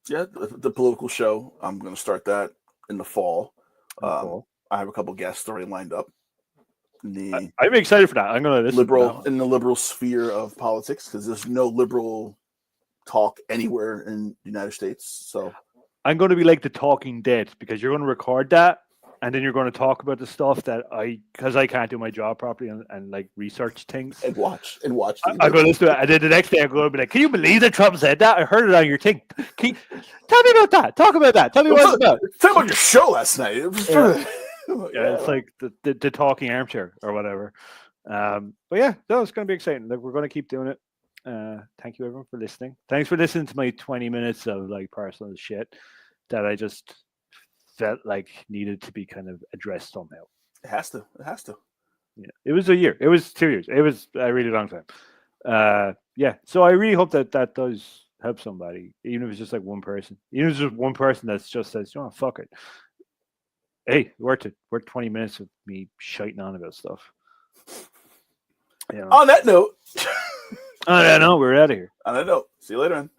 Yeah, the political show. I'm going to start that in the fall. I have a couple guests already lined up. I'm excited for that. I'm going to listen in the liberal sphere of politics because there's no liberal talk anywhere in the United States. So I'm going to be like the Talking Dead because you're going to record that and then you're going to talk about the stuff that because I can't do my job properly and like research things. And watch. I go listen to it, and then the next day I go and be like, "Can you believe that Trump said that? I heard it on your thing. Tell me about that. Talk about that. Tell me what it's about. Tell me about your show last night. Yeah, it's like the talking armchair or whatever. But yeah, no, it's going to be exciting. Like, we're going to keep doing it. Thank you everyone for listening. Thanks for listening to my 20 minutes of like personal shit that I just felt like needed to be kind of addressed somehow. It has to. Yeah, it was a year. It was 2 years. It was a really long time. Yeah, so I really hope that does help somebody, even if it's just like one person. Even if it's just one person that's just says, "Oh, fuck it." Hey, worth it. Worth 20 minutes of me shiting on about stuff. On that note. On that note, we're out of here. On that note, see you later, man.